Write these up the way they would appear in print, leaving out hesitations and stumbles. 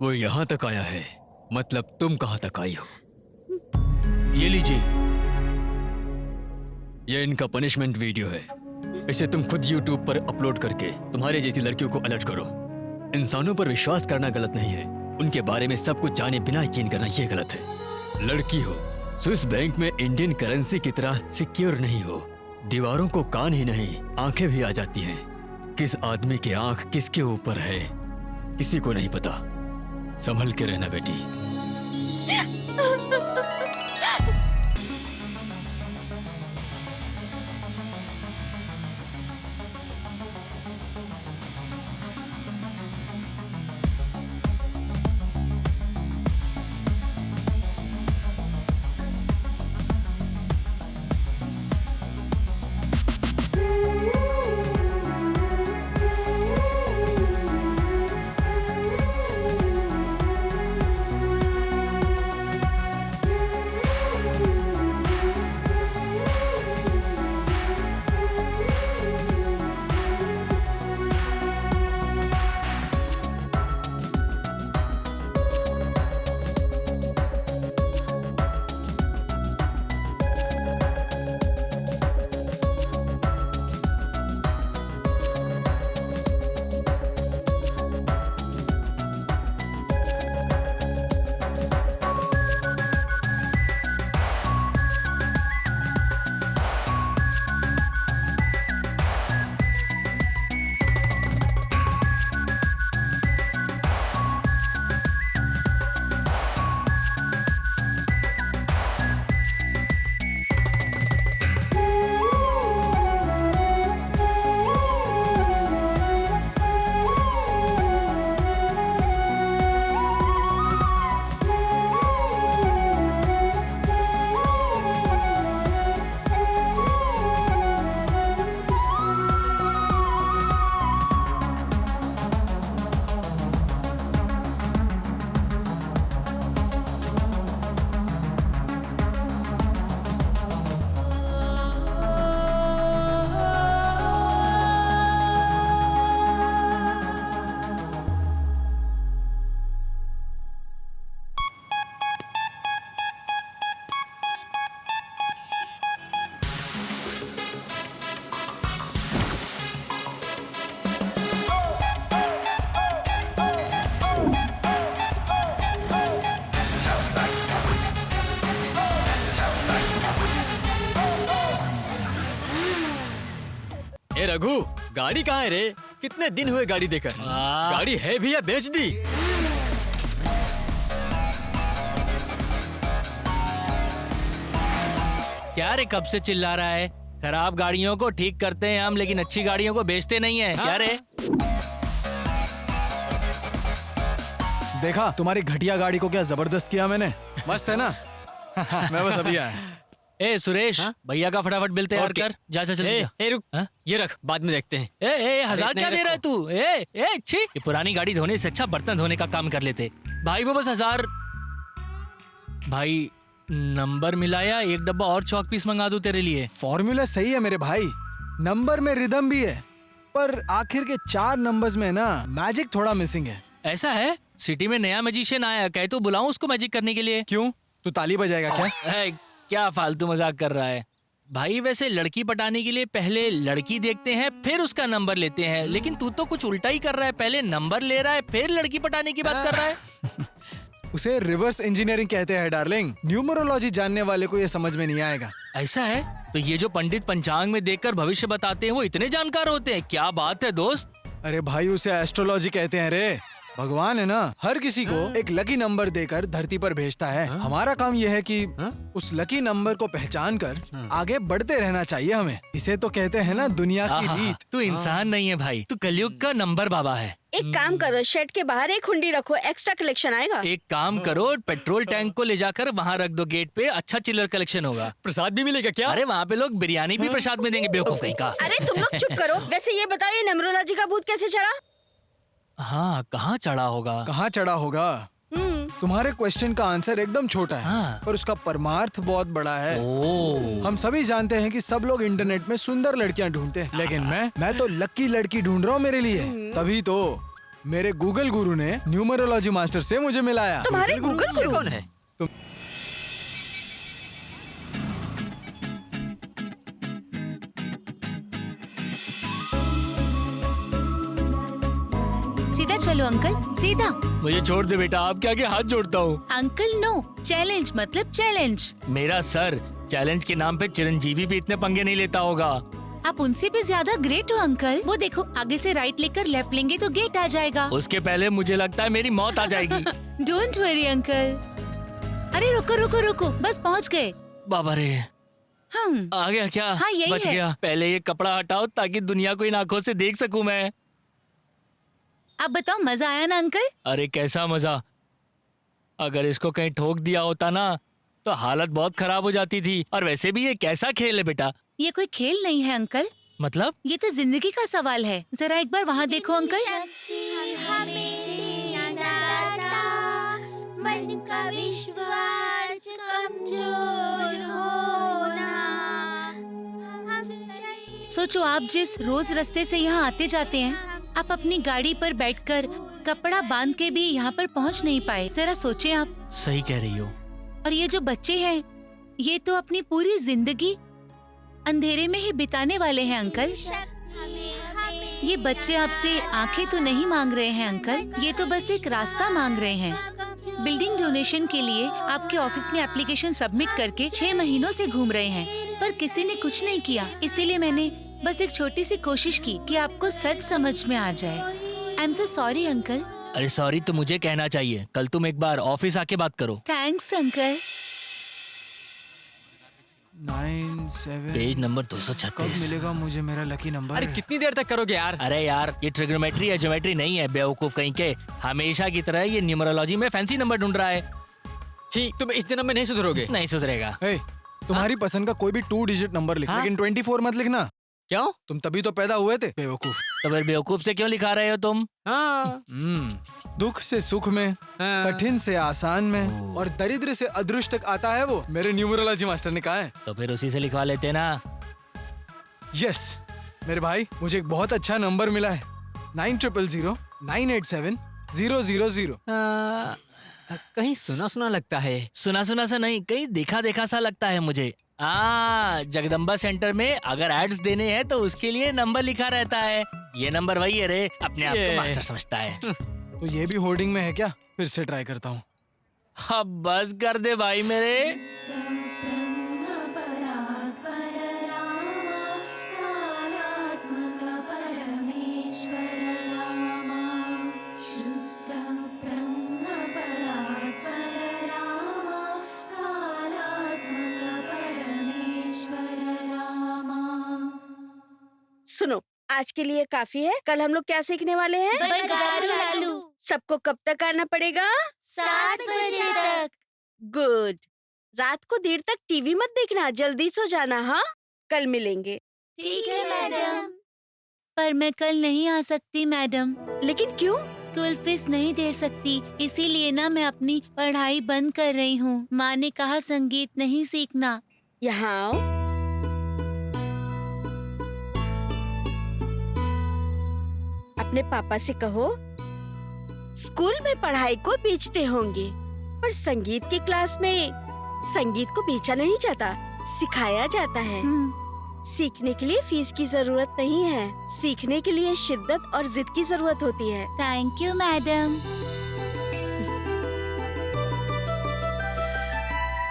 वो यहाँ तक आया है, मतलब तुम कहाँ तक आई हो? ये लीजिए। ये इनका पनिशमेंट वीडियो है। इसे तुम खुद YouTube पर अपलोड करके तुम्हारे जैसी लड़कियों को अलर्ट करो। इंसानों पर विश्वास करना गलत नहीं है, उनके बारे में सब कुछ जाने बिना यकीन करना ये गलत है। लड़की हो, स्विस बैंक में इंडियन करेंसी की तरह सिक्योर नहीं हो। दीवारों को कान ही नहीं, आंखें भी आ जाती हैं। किस आदमी की आंख किसके ऊपर है किसी को नहीं पता। संभल के रहना बेटी। ए रघु, गाड़ी कहाँ है रे? कितने दिन हुए गाड़ी देकर। गाड़ी है भी या बेच दी? क्या रे, कब से चिल्ला रहा है? खराब गाड़ियों को ठीक करते हैं हम, लेकिन अच्छी गाड़ियों को बेचते नहीं है। क्या रे? देखा तुम्हारी घटिया गाड़ी को क्या जबरदस्त किया मैंने। मस्त है ना? मैं बस अभी आया। ए सुरेश, भैया का फटाफट बिल तैयार कर। जा जा जल्दी जा। रुक, ये रख, बाद में देखते हैं। ए 1000 क्या दे रहा है तू? ए छी, ये पुरानी गाड़ी धोने से अच्छा बर्तन धोने का काम कर लेते भाई। वो बस 1000। भाई नंबर मिलाया, एक डब्बा और चौक पीस मंगा दूं तेरे लिए। फॉर्मूला सही है मेरे भाई, नंबर में रिदम भी है, पर आखिर के 4 नंबर्स में ना मैजिक थोड़ा मिसिंग है। ऐसा है? सिटी में नया मैजिशियन आया, कहे तो बुलाऊं उसको मैजिक करने के लिए। क्यों, तू ताली बजाएगा क्या? क्या फालतू मजाक कर रहा है भाई। वैसे लड़की पटाने के लिए पहले लड़की देखते हैं, फिर उसका नंबर लेते हैं, लेकिन तू तो कुछ उल्टा ही कर रहा है। पहले नंबर ले रहा है, फिर लड़की पटाने की बात कर रहा है। उसे रिवर्स इंजीनियरिंग कहते हैं डार्लिंग। न्यूमरोलॉजी जानने वाले को ये समझ में नहीं आएगा। ऐसा है? तो ये जो पंडित पंचांग में देखकर भविष्य बताते हैं, वो इतने जानकार होते हैं? क्या बात है दोस्त। अरे भाई, उसे एस्ट्रोलॉजी कहते हैं रे। भगवान है ना, हर किसी को एक लकी नंबर देकर धरती पर भेजता है। हमारा काम यह है कि उस लकी नंबर को पहचान कर आगे बढ़ते रहना चाहिए हमें। इसे तो कहते हैं ना दुनिया की रीत। तू इंसान नहीं है भाई, तू कलयुग का नंबर बाबा है। एक काम करो, शेड के बाहर एक हुंडी रखो, एक्स्ट्रा कलेक्शन आएगा। एक काम करो, पेट्रोल टैंक को ले जाकर वहाँ रख दो गेट पे, अच्छा चिल्लर कलेक्शन होगा। प्रसाद भी मिलेगा क्या? अरे वहाँ पे लोग बिरयानी भी प्रसाद में देंगे, बेवकूफ कहीं का। अरे तुम लोग चुप करो। वैसे ये बताओ, ये न्यूमरोलॉजी का भूत कैसे चढ़ा? हाँ, कहाँ चढ़ा होगा? कहाँ चढ़ा होगा? तुम्हारे क्वेश्चन का आंसर एकदम छोटा है, पर उसका परमार्थ बहुत बड़ा है। हम सभी जानते हैं कि सब लोग इंटरनेट में सुंदर लड़कियां ढूंढते हैं, लेकिन मैं तो लकी लड़की ढूंढ रहा हूँ मेरे लिए। तभी तो मेरे गूगल गुरु ने न्यूमरोलॉजी मास्टर से मुझे मिलाया। तुम्हारे गूगल गुरु कौन है? सीधा चलो अंकल, सीधा। मुझे छोड़ दे बेटा, आपके आगे हाथ जोड़ता हूँ। अंकल नो, चैलेंज मतलब चैलेंज। मेरा सर, चैलेंज के नाम पे चिरंजीवी भी इतने पंगे नहीं लेता होगा। आप उनसे भी ज्यादा ग्रेट हो अंकल। वो देखो, आगे से राइट लेकर लेफ्ट लेंगे तो गेट आ जाएगा। उसके पहले मुझे लगता है मेरी मौत आ जाएगी। Don't worry uncle. अरे रुको रुको रुको, बस पहुंच गए बाबा रे, हम। आ गया क्या? हाँ, यही बच है। गया। पहले ये कपड़ा हटाओ ताकि दुनिया को इन आंखों से देख सकूं मैं। आप बताओ, मजा आया ना अंकल? अरे कैसा मजा। अगर इसको कहीं ठोक दिया होता ना तो हालत बहुत खराब हो जाती थी। और वैसे भी ये कैसा खेल है बेटा? ये कोई खेल नहीं है अंकल, मतलब? ये तो जिंदगी का सवाल है। जरा एक बार वहाँ देखो अंकल। मन का विश्वास कमजोर होना। सोचो, आप जिस रोज रास्ते से यहाँ आते जाते हैं, आप अपनी गाड़ी पर बैठकर कपड़ा बांध के भी यहाँ पर पहुँच नहीं पाए। जरा सोचें आप। सही कह रही हो। और ये जो बच्चे हैं, ये तो अपनी पूरी जिंदगी अंधेरे में ही बिताने वाले हैं अंकल। ये बच्चे आपसे आंखें तो नहीं मांग रहे हैं अंकल, ये तो बस एक रास्ता मांग रहे हैं। बिल्डिंग डोनेशन के लिए आपके ऑफिस में एप्लीकेशन सबमिट करके 6 महीनों से घूम रहे हैं, पर किसी ने कुछ नहीं किया। इसीलिए मैंने बस एक छोटी सी कोशिश की कि आपको सच समझ में आ जाए। I am so sorry uncle. अरे सॉरी तो मुझे कहना चाहिए। कल तुम एक बार ऑफिस आके बात करो। Thanks uncle. 97। पेज नंबर कब 236। मिलेगा मुझे मेरा लकी नंबर? अरे कितनी देर तक करोगे यार? अरे यार, ये ट्रिग्नोमेट्री या ज्योमेट्री नहीं है बेवकूफ कहीं के। हमेशा की तरह ये न्यूमरोलॉजी में फैंसी नंबर ढूंढ रहा है। ठीक, तुम इस जन्म में नहीं सुधरोगे। नहीं सुधरेगा। हे, तुम्हारी पसंद का कोई भी 2 डिजिट नंबर लिख, हाँ? लेकिन 24 मत लिखना। क्यों? तुम तभी तो पैदा हुए थे बेवकूफ। तो फिर बेवकूफ से क्यों लिखा रहे हो तुम? हाँ। दुख से सुख में, हाँ। कठिन से आसान में, और दरिद्र से अदृष्ट तक आता है वो। मेरे न्यूमरोलॉजी मास्टर ने कहा है। तो फिर उसी से लिखवा लेते ना। यस मेरे भाई, मुझे एक बहुत अच्छा नंबर मिला है। 9000 987 000। कहीं सुना सुना लगता है। सुना सुना सा नहीं, कहीं देखा देखा सा लगता है मुझे। जगदम्बा सेंटर में अगर एड्स देने हैं तो उसके लिए नंबर लिखा रहता है। ये नंबर वही है रे, अपने आप को मास्टर समझता है। तो ये भी होर्डिंग में है क्या? फिर से ट्राई करता हूँ। अब बस कर दे भाई मेरे। सुनो, आज के लिए काफी है। कल हम लोग क्या सीखने वाले हैं? बंगारू लालू। सबको कब तक आना पड़ेगा? 7 बजे तक। गुड। रात को देर तक टीवी मत देखना, जल्दी सो जाना। हाँ, कल मिलेंगे। ठीक है मैडम। पर मैं कल नहीं आ सकती मैडम। लेकिन क्यों? स्कूल फीस नहीं दे सकती, इसीलिए ना मैं अपनी पढ़ाई बंद कर रही हूँ। माँ ने कहा संगीत नहीं सीखना। यहाँ आओ। अपने पापा से कहो स्कूल में पढ़ाई को बेचते होंगे, पर संगीत की क्लास में संगीत को बेचा नहीं जाता, सिखाया जाता है। सीखने के लिए फीस की जरूरत नहीं है, सीखने के लिए शिद्दत और जिद की जरूरत होती है। Thank you madam.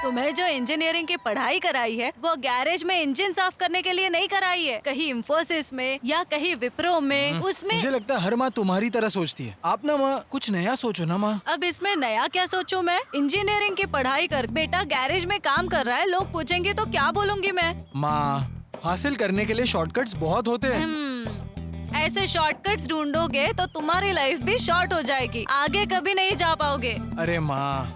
तुम्हें जो इंजीनियरिंग की पढ़ाई कराई है वो गैरेज में इंजन साफ करने के लिए नहीं कराई है, कहीं इंफोसिस में या कहीं विप्रो में। उसमें मुझे लगता है हर माँ तुम्हारी तरह सोचती है। आप ना माँ कुछ नया सोचो ना माँ। अब इसमें नया क्या सोचूं मैं? इंजीनियरिंग की पढ़ाई कर बेटा गैरेज में काम कर रहा है, लोग पूछेंगे तो क्या बोलूंगी मैं? माँ, हासिल करने के लिए शॉर्टकट्स बहुत होते हैं। ऐसे शॉर्टकट्स ढूंढोगे तो तुम्हारी लाइफ भी शॉर्ट हो जाएगी, आगे कभी नहीं जा पाओगे। अरे माँ,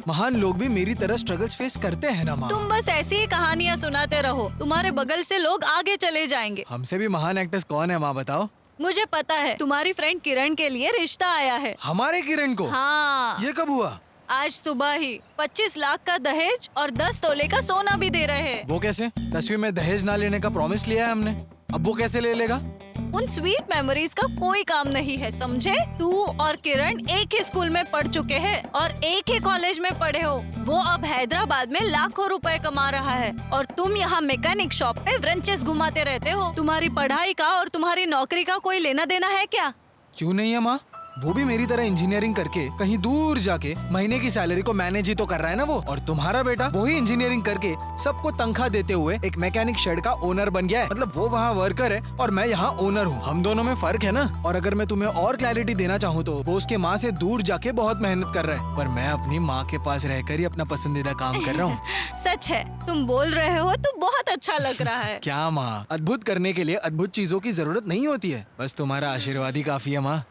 महान लोग भी मेरी तरह स्ट्रगल्स फेस करते हैं ना माँ। तुम बस ऐसी ही कहानियाँ सुनाते रहो, तुम्हारे बगल से लोग आगे चले जाएंगे। हमसे भी महान एक्टर्स कौन है माँ बताओ? मुझे पता है, तुम्हारी फ्रेंड किरण के लिए रिश्ता आया है। हमारे किरण को? हाँ, ये कब हुआ? आज सुबह ही 25 लाख का दहेज और 10 तोले का सोना भी दे रहे हैं। वो कैसे? 10वीं में दहेज ना लेने का प्रॉमिस लिया है हमने, अब वो कैसे ले लेगा? उन स्वीट मेमोरीज का कोई काम नहीं है, समझे? तू और किरण एक ही स्कूल में पढ़ चुके हैं और एक ही कॉलेज में पढ़े हो। वो अब हैदराबाद में लाखों रुपए कमा रहा है और तुम यहाँ मैकेनिक शॉप पे व्रेंचेस घुमाते रहते हो। तुम्हारी पढ़ाई का और तुम्हारी नौकरी का कोई लेना देना है क्या? क्यों नहीं है माँ? वो भी मेरी तरह इंजीनियरिंग करके कहीं दूर जाके महीने की सैलरी को मैनेज ही तो कर रहा है ना वो। और तुम्हारा बेटा वही इंजीनियरिंग करके सबको तनख्वाह देते हुए एक मैकेनिक शेड का ओनर बन गया है। मतलब वो वहाँ वर्कर है और मैं यहाँ ओनर हूँ। हम दोनों में फर्क है ना। और अगर मैं तुम्हें और क्लैरिटी देना चाहूँ तो वो उसके माँ से दूर जाके बहुत मेहनत कर रहा है, पर मैं अपनी माँ के पास रहकर ही अपना पसंदीदा काम कर रहा हूँ। सच है, तुम बोल रहे हो तो बहुत अच्छा लग रहा है। क्या माँ, अद्भुत करने के लिए अद्भुत चीजों की जरूरत नहीं होती है, बस तुम्हारा आशीर्वाद ही काफी है माँ।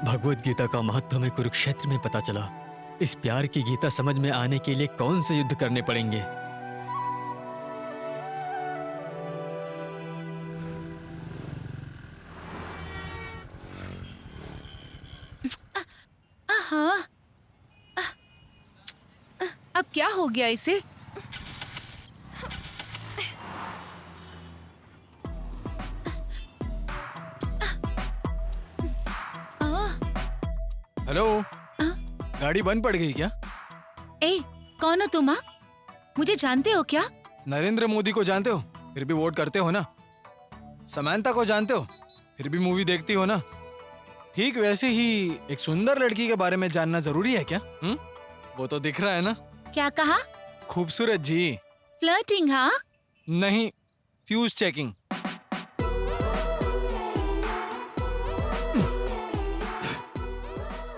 भगवत गीता का महत्व हमें कुरुक्षेत्र में पता चला। इस प्यार की गीता समझ में आने के लिए कौन से युद्ध करने पड़ेंगे? हाँ, अब क्या हो गया इसे? हेलो, गाड़ी बंद पड़ गई क्या? ए, कौन हो तुम? मुझे जानते हो क्या? नरेंद्र मोदी को जानते हो, फिर भी वोट करते हो ना। समंता को जानते हो, फिर भी मूवी देखती हो ना। ठीक वैसे ही एक सुंदर लड़की के बारे में जानना जरूरी है क्या? वो तो दिख रहा है ना। क्या कहा? खूबसूरत जी। फ्लर्टिंग? हाँ, नहीं, फ्यूज चेकिंग।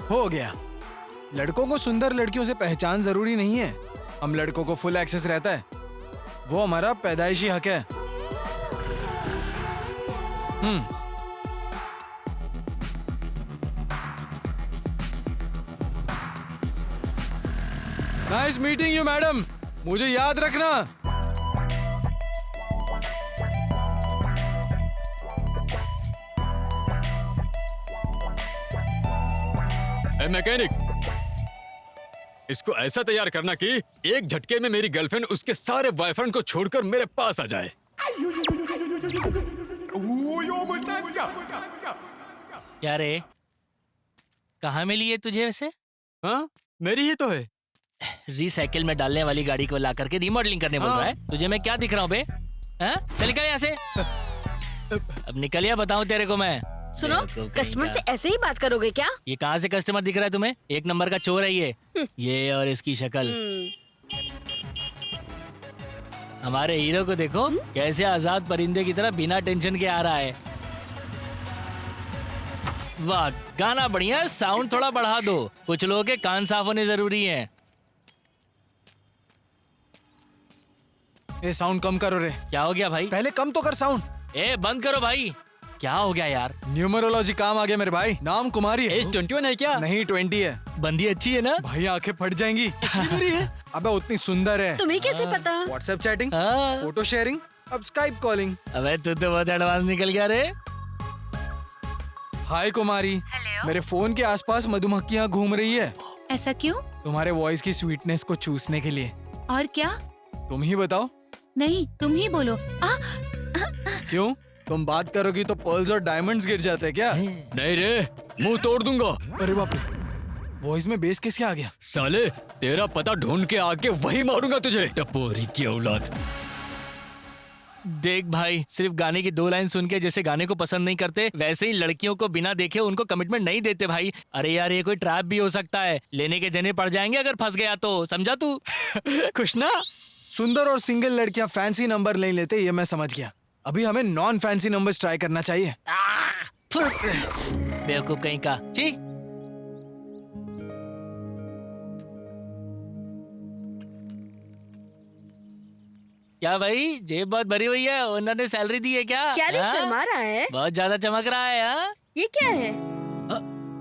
हो गया। लड़कों को सुंदर लड़कियों से पहचान जरूरी नहीं है। हम लड़कों को फुल एक्सेस रहता है, वो हमारा पैदाइशी हक है। नाइस मीटिंग यू मैडम, मुझे याद रखना। ए मैकेनिक, इसको ऐसा तैयार करना कि एक झटके में मेरी गर्लफ्रेंड उसके सारे बॉयफ्रेंड को छोड़कर मेरे पास आ जाए। क्या रे, कहाँ मिली है तुझे वैसे? हाँ, मेरी ही तो है। रिसाइकिल में डालने वाली गाड़ी को ला करके रिमॉडलिंग करने बोल रहा है? तुझे मैं क्या दिख रहा हूँ बे? हाँ? चल निकल यहाँ से। अब निकल या, बताऊँ तेरे को मैं। सुनो, कस्टमर से ऐसे ही बात करोगे क्या? ये कहाँ से कस्टमर दिख रहा है तुम्हें? एक नंबर का चोर है ये और इसकी शक्ल। हमारे हीरो को देखो कैसे आजाद परिंदे की तरह बिना टेंशन के आ रहा है। वाह, गाना बढ़िया है, साउंड थोड़ा बढ़ा दो, कुछ लोगों के कान साफ होने जरूरी हैं। ये साउंड कम करो रे। क्या हो गया भाई? पहले कम तो कर साउंड। ए बंद करो भाई। क्या हो गया यार? न्यूमरोलॉजी काम आ गया मेरे भाई। नाम कुमारी है। एज 21 है क्या? नहीं 20 है। बंदी अच्छी है ना? भाई आंखें फट जाएंगी। इतनी है? अबे उतनी सुंदर है। तुम्हें कैसे पता? व्हाट्सएप चैटिंग, हाँ। फोटो शेयरिंग, अब स्काइप कॉलिंग। अबे तू तो बहुत एडवांस निकल गया रे। हाय कुमारी, मेरे फोन के आसपास मधुमक्खियाँ घूम रही है ऐसा क्यों? तुम्हारे वॉइस की स्वीटनेस को चूसने के लिए। और क्या? तुम ही बताओ। नहीं, तुम ही बोलो। क्यों, तुम बात करोगी तो पर्ल्स और डायमंड्स गिर जाते हैं क्या? नहीं रे, मुंह तोड़ दूंगा। अरे बाप रे, वॉइस में बेस कैसे आ गया? साले, तेरा पता ढूंढ के आके वही मारूंगा तुझे, टपोरी की औलाद। देख भाई, सिर्फ गाने की 2 लाइन सुन के जैसे गाने को पसंद नहीं करते, वैसे ही लड़कियों को बिना देखे उनको कमिटमेंट नहीं देते भाई। अरे यार, ये कोई ट्रैप भी हो सकता है, लेने के देने पड़ जाएंगे अगर फंस गया तो, समझा तू? खुश ना? सुंदर और सिंगल लड़कियां फैंसी नंबर नहीं लेते, ये मैं समझ गया। अभी हमें नॉन फैंसी नंबर्स ट्राई करना चाहिए। बेवकूफ कहीं का। छी। क्या भाई, जेब बहुत भरी हुई है, ओनर ने सैलरी दी है क्या? क्या रे, हाँ? शर्मा रहा है? बहुत ज्यादा चमक रहा है। हाँ? ये क्या है?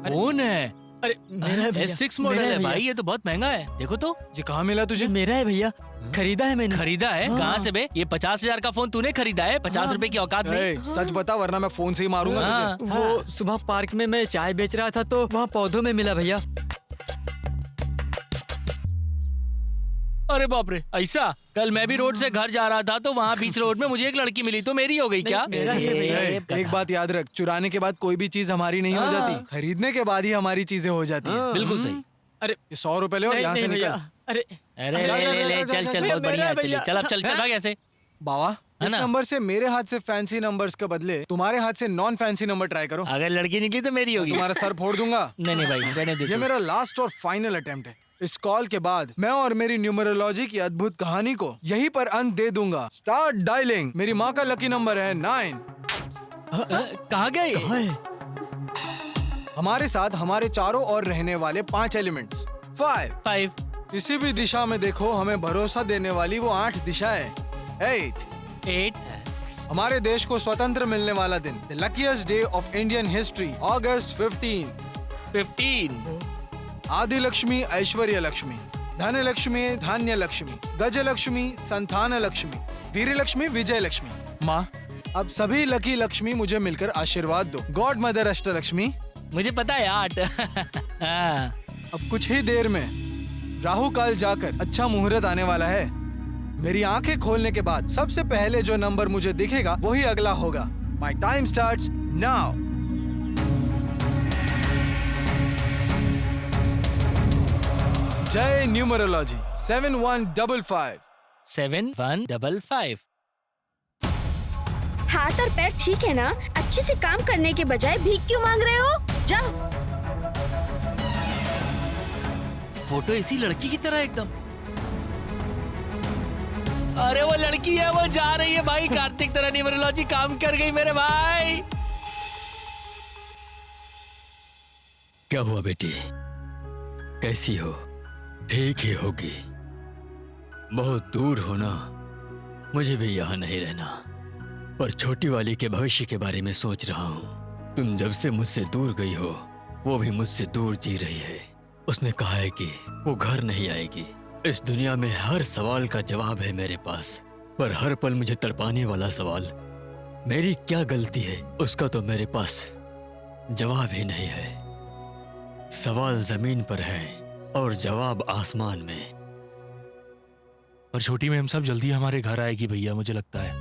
फोन है। अरे मेरा है भैया। S6 मॉडल मेरा है भैया। भाई, ये तो बहुत महंगा है। देखो तो ये कहाँ मिला तुझे? ये मेरा है भैया, खरीदा है मैंने। खरीदा है? कहाँ से बे? ये 50,000 का फोन तूने खरीदा है? 50 रुपए की औकात नहीं। ए, सच बता वरना मैं फोन से ही मारूंगा हाँ। तुझे। वो सुबह पार्क में मैं चाय बेच रहा था तो वहाँ पौधों में मिला भैया। अरे बाप रे, ऐसा? कल मैं भी रोड से घर जा रहा था तो वहाँ बीच रोड में मुझे एक लड़की मिली तो मेरी हो गई क्या? मेरा ही है भैया। ए, एक बात याद रख, चुराने के बाद कोई भी चीज हमारी नहीं हो जाती, खरीदने के बाद ही हमारी चीजें हो जाती हैं। बिल्कुल सही। अरे ये 100 रुपए ले और नहीं, यहाँ से नहीं निकल। भैया। अरे अरे ले चल चल, बहुत बढ़िया है, चलिए चल, अब चल चल भाग ऐसे। बाबा इस ना? नंबर से मेरे हाथ से फैंसी नंबर्स के बदले तुम्हारे हाथ से नॉन फैंसी नंबर ट्राई करो। अगर लड़की निकली तो मेरी होगी। तुम्हारा सर फोड़ दूंगा। नहीं भाई, रहने दे ये तू। मेरा लास्ट और फाइनल अटेम्प्ट है। इस कॉल के बाद मैं और मेरी न्यूमरोलॉजी की अद्भुत कहानी को यहीं पर अंत दे दूंगा। Start dialing. मेरी माँ का लकी नंबर है 9। कहाँ गए? हमारे साथ हमारे चारों ओर रहने वाले 5 एलिमेंट्स। 5 5 किसी भी दिशा में देखो हमें भरोसा देने वाली वो 8 दिशाएं। 8 8 हमारे देश को स्वतंत्र मिलने वाला दिन। The luckiest day of Indian history, अगस्त 15। 15 आदि लक्ष्मी, ऐश्वर्य लक्ष्मी, धन लक्ष्मी, धान्य लक्ष्मी, गज लक्ष्मी, संतान लक्ष्मी, वीर लक्ष्मी, विजय लक्ष्मी। माँ अब सभी लकी लक्ष्मी मुझे मिलकर आशीर्वाद दो। God mother Ashtalakshmi. मुझे पता है 8। हाँ। अब कुछ ही देर में राहु काल जाकर अच्छा मुहूर्त आने वाला है। मेरी आंखें खोलने के बाद सबसे पहले जो नंबर मुझे दिखेगा वही अगला होगा। My time starts now. जय न्यूमरोलॉजी। 7155। 7155। हाथ और पैर ठीक है ना? अच्छे से काम करने के बजाय भीख क्यों मांग रहे हो? जाओ। फोटो इसी लड़की की तरह एकदम। अरे वो लड़की है, वो जा रही है भाई। कार्तिक तरह न्यूमरोलॉजी काम कर गई मेरे भाई। क्या हुआ बेटी, कैसी हो? ठीक ही होगी। बहुत दूर हो ना, मुझे भी यहाँ नहीं रहना, पर छोटी वाली के भविष्य के बारे में सोच रहा हूँ। तुम जब से मुझसे दूर गई हो वो भी मुझसे दूर जी रही है। उसने कहा है कि वो घर नहीं आएगी। इस दुनिया में हर सवाल का जवाब है मेरे पास, पर हर पल मुझे तड़पाने वाला सवाल, मेरी क्या गलती है, उसका तो मेरे पास जवाब ही नहीं है। सवाल जमीन पर है और जवाब आसमान में। पर छोटी मैम सब जल्दी हमारे घर आएगी भैया, मुझे लगता है।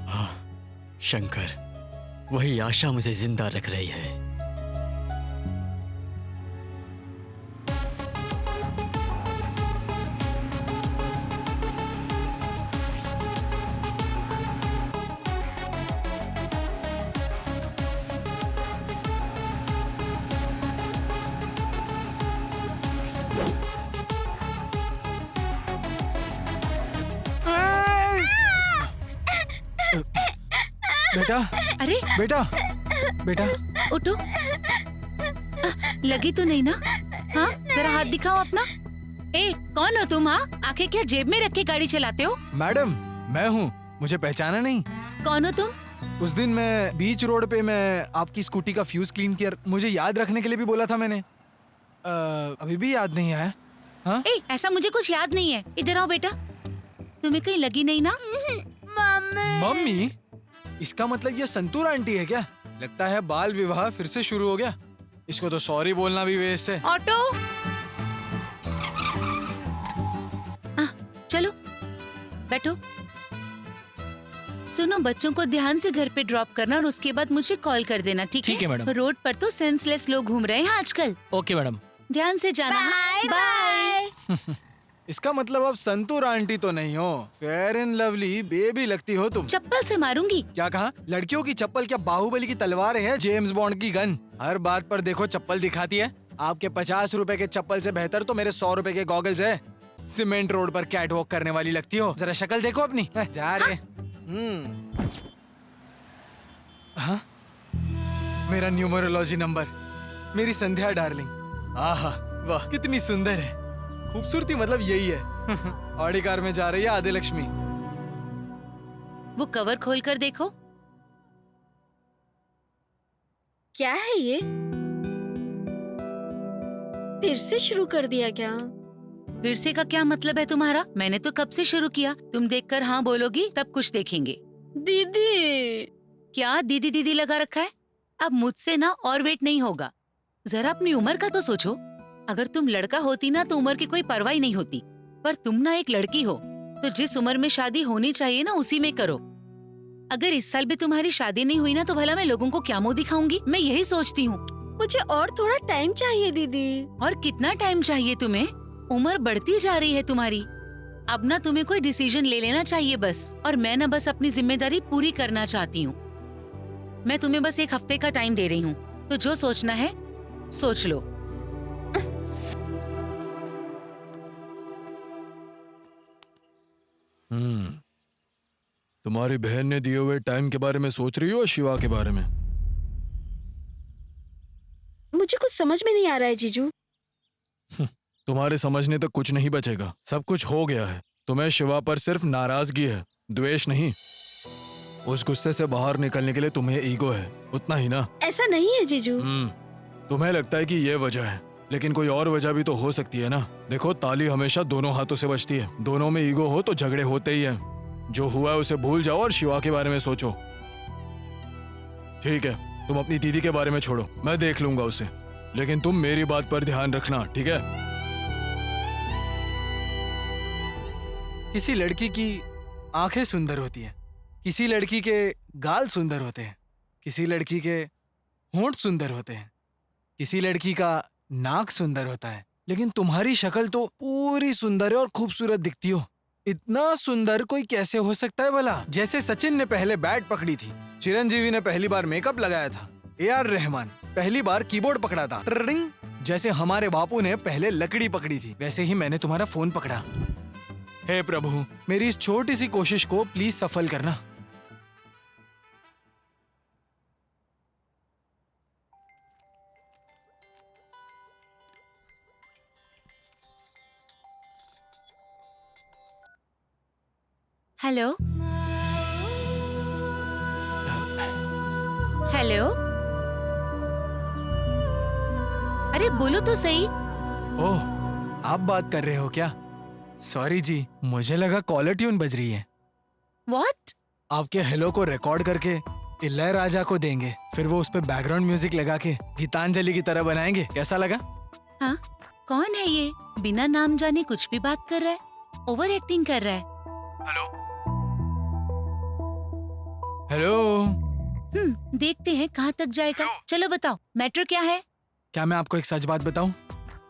हाँ शंकर, वही आशा मुझे जिंदा रख रही है। बेटा अरे बेटा बेटा उठो। लगी तो नहीं ना? हाँ जरा हाथ दिखाओ अपना। ए कौन हो तुम? हाँ आंखें क्या जेब में रख के गाड़ी चलाते हो? मैडम मैं हूँ, मुझे पहचाना नहीं? कौन हो तुम? उस दिन मैं बीच रोड पे मैं आपकी स्कूटी का फ्यूज क्लीन किया, मुझे याद रखने के लिए भी बोला था मैंने। अभी भी याद नहीं आया? हाँ ए ऐसा मुझे कुछ याद नहीं है। इधर आओ बेटा। तुम्हें कहीं लगी नहीं ना? मम्मी, इसका मतलब ये संतूर आंटी है क्या? लगता है बाल विवाह फिर से शुरू हो गया। इसको तो सॉरी बोलना भी वेस्ट है। ऑटो चलो बैठो। सुनो बच्चों को ध्यान से घर पे ड्रॉप करना और उसके बाद मुझे कॉल कर देना, ठीक है? ठीक है, मैडम। रोड पर तो सेंसलेस लोग घूम रहे हैं आजकल। Okay madam. ध्यान से जाना। Bye bye. इसका मतलब अब संतूर आंटी तो नहीं हो, फेयर एंड लवली बेबी लगती हो तुम। चप्पल से मारूंगी। क्या कहा? लड़कियों की चप्पल क्या बाहुबली की तलवार है? जेम्स बॉन्ड की गन? हर बात पर देखो चप्पल दिखाती है। आपके 50 रुपए के चप्पल से बेहतर तो मेरे 100 रुपए के गॉगल्स है। सीमेंट रोड पर कैट वॉक करने वाली लगती हो। जरा शक्ल देखो अपनी। जा रहे। हाँ? मेरा न्यूमरोलॉजी नंबर, मेरी संध्या डार्लिंग। आहा वाह कितनी सुंदर है। खूबसूरती मतलब यही है। ऑडी कार में जा रही है आदि लक्ष्मी। वो कवर खोल कर देखो। क्या है ये? फिर से शुरू कर दिया क्या? फिर से का क्या मतलब है तुम्हारा? मैंने तो कब से शुरू किया। तुम देखकर हाँ बोलोगी तब कुछ देखेंगे। दीदी क्या दीदी दीदी लगा रखा है? अब मुझसे ना और वेट नहीं होगा। जरा अपनी उम्र का तो सोचो। अगर तुम लड़का होती ना तो उम्र की कोई परवाह नहीं होती, पर तुम ना एक लड़की हो, तो जिस उम्र में शादी होनी चाहिए ना उसी में करो। अगर इस साल भी तुम्हारी शादी नहीं हुई ना तो भला मैं लोगों को क्या मुंह दिखाऊंगी? मैं यही सोचती हूँ। मुझे और थोड़ा टाइम चाहिए दीदी। और कितना टाइम चाहिए तुम्हें? उम्र बढ़ती जा रही है तुम्हारी। अब ना तुम्हें कोई डिसीजन ले लेना चाहिए बस। और मैं ना बस अपनी जिम्मेदारी पूरी करना चाहती हूँ। मैं तुम्हें बस 1 हफ्ते का टाइम दे रही हूँ, तो जो सोचना है सोच लो। तुम्हारी बहन ने दिए हुए टाइम के बारे में सोच रही हो, शिवा के बारे में? मुझे कुछ समझ में नहीं आ रहा है जीजू। तुम्हारे समझने तक कुछ नहीं बचेगा। सब कुछ हो गया है। तुम्हें शिवा पर सिर्फ नाराजगी है, द्वेष नहीं। उस गुस्से से बाहर निकलने के लिए तुम्हें ईगो है, उतना ही ना? ऐसा नहीं है जीजू। तुम्हें लगता है कि ये वजह है, लेकिन कोई और वजह भी तो हो सकती है ना। देखो, ताली हमेशा दोनों हाथों से बजती है। दोनों में ईगो हो तो झगड़े होते ही हैं। जो हुआ है उसे भूल जाओ और शिवा के बारे में सोचो। ठीक है, तुम अपनी दीदी के बारे में छोड़ो, मैं देख लूंगा उसे। लेकिन तुम मेरी बात पर ध्यान रखना, ठीक है? किसी लड़की की आंखें सुंदर होती हैं, किसी लड़की के गाल सुंदर होते हैं, किसी लड़की के होंठ सुंदर होते हैं, किसी लड़की का नाक सुंदर होता है, लेकिन तुम्हारी शक्ल तो पूरी सुंदर है और खूबसूरत दिखती हो। इतना सुंदर कोई कैसे हो सकता है भला? जैसे सचिन ने पहले बैट पकड़ी थी, चिरंजीवी ने पहली बार मेकअप लगाया था, AR रहमान पहली बार कीबोर्ड पकड़ा था, ट्रिंग। जैसे हमारे बापू ने पहले लकड़ी पकड़ी थी, वैसे ही मैंने तुम्हारा फोन पकड़ा। हे प्रभु, मेरी इस छोटी सी कोशिश को प्लीज सफल करना। हेलो हेलो, अरे बोलो तो सही। ओह, आप बात कर रहे हो क्या? सॉरी जी, मुझे लगा कॉलर ट्यून बज रही है। व्हाट? आपके हेलो को रिकॉर्ड करके इलैयाराजा को देंगे, फिर वो उस पे बैकग्राउंड म्यूजिक लगा के गीतांजलि की तरह बनाएंगे। कैसा लगा? हाँ, कौन है ये? बिना नाम जाने कुछ भी बात कर रहा है, ओवर एक्टिंग कर रहा है। हेलो, देखते हैं कहाँ तक जाएगा। चलो बताओ, मैटर क्या है? क्या मैं आपको एक सच बात बताऊं?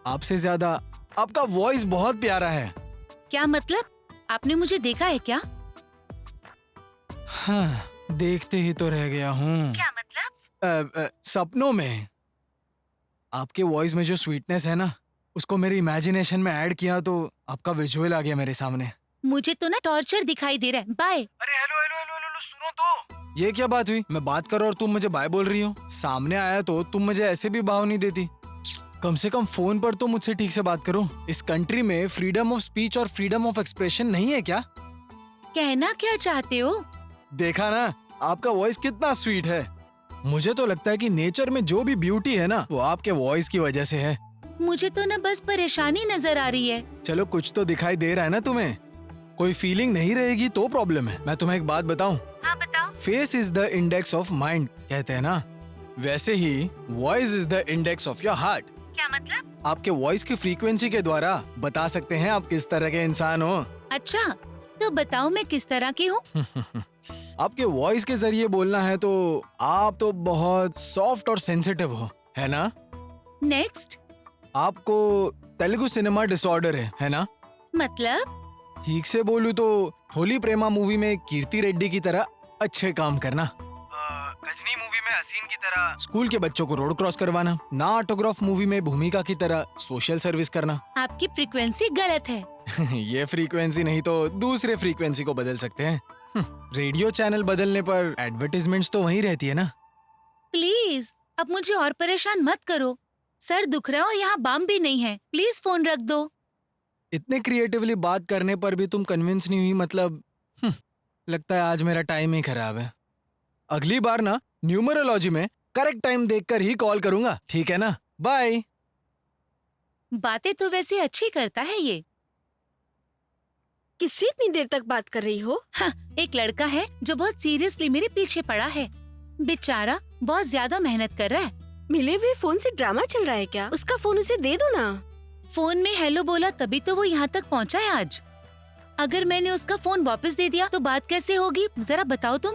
आपसे ज्यादा आपका वॉइस बहुत प्यारा है। क्या मतलब? आपने मुझे देखा है क्या? हाँ, देखते ही तो रह गया हूँ। क्या मतलब? सपनों में। आपके वॉइस में जो स्वीटनेस है ना, उसको मेरी इमेजिनेशन में ऐड किया तो आपका विजुअल आ गया मेरे सामने। मुझे तो ना टॉर्चर दिखाई दे रहा है। बाय। अरे हेलो हेलो हेलो हेलो, सुनो तो। ये क्या बात हुई? मैं बात कर रहा और तुम मुझे बाय बोल रही हो। सामने आया तो तुम मुझे ऐसे भी भाव नहीं देती। कम से कम फोन पर तो मुझसे ठीक से बात करो। इस कंट्री में फ्रीडम ऑफ स्पीच और फ्रीडम ऑफ एक्सप्रेशन नहीं है क्या? कहना क्या चाहते हो? देखा ना, आपका वॉइस कितना स्वीट है। मुझे तो लगता है कि नेचर में जो भी ब्यूटी है ना, वो आपके वॉइस की वजह से है। मुझे तो ना बस परेशानी नजर आ रही है। चलो, कुछ तो दिखाई दे रहा है ना तुम्हें। कोई फीलिंग नहीं रहेगी तो प्रॉब्लम है। मैं तुम्हें एक बात बताऊं? हाँ बताओ। Face is the index of mind कहते हैं ना, वैसे ही voice is the index of your heart. क्या मतलब? आपके वॉइस की फ्रीक्वेंसी के द्वारा बता सकते हैं आप किस तरह के इंसान हो। अच्छा, तो बताओ मैं किस तरह की हूँ? आपके वॉइस के जरिए बोलना है तो आप तो बहुत सॉफ्ट और सेंसिटिव हो, है ना? नेक्स्ट। आपको तेलुगु सिनेमा डिसऑर्डर है ना? मतलब? ठीक से बोलूं तो होली प्रेमा मूवी में कीर्ति रेड्डी की तरह अच्छे काम करना, गजनी मूवी में हसीन की तरह स्कूल के बच्चों को रोड क्रॉस करवाना, ना ऑटोग्राफ मूवी में भूमिका की तरह सोशल सर्विस करना। आपकी फ्रीक्वेंसी गलत है। ये फ्रीक्वेंसी नहीं तो दूसरे फ्रीक्वेंसी को बदल सकते हैं। रेडियो चैनल बदलने पर एडवर्टाइजमेंट्स तो वहीं रहती है ना। प्लीज अब मुझे और परेशान मत करो। सर दुख रहा है और यहाँ बाम भी नहीं है। प्लीज फोन रख दो। इतने क्रिएटिवली बात करने पर भी तुम कन्विंस नहीं हुई, मतलब लगता है आज मेरा टाइम ही खराब है। अगली बार ना न्यूमरोलॉजी में करेक्ट टाइम देखकर ही कॉल करूंगा, ठीक है ना? बाय बातें तो वैसे अच्छी करता है ये। किससे इतनी देर तक बात कर रही हो? हाँ, एक लड़का है जो बहुत सीरियसली मेरे पीछे पड़ा है। बेचारा बहुत ज्यादा मेहनत कर रहा है। मिले हुए फोन से ड्रामा चल रहा है क्या? उसका फोन उसे दे दो ना। फोन में हेलो बोला तभी तो वो यहाँ तक पहुँचा है आज। अगर मैंने उसका फोन वापस दे दिया तो बात कैसे होगी, जरा बताओ तुम।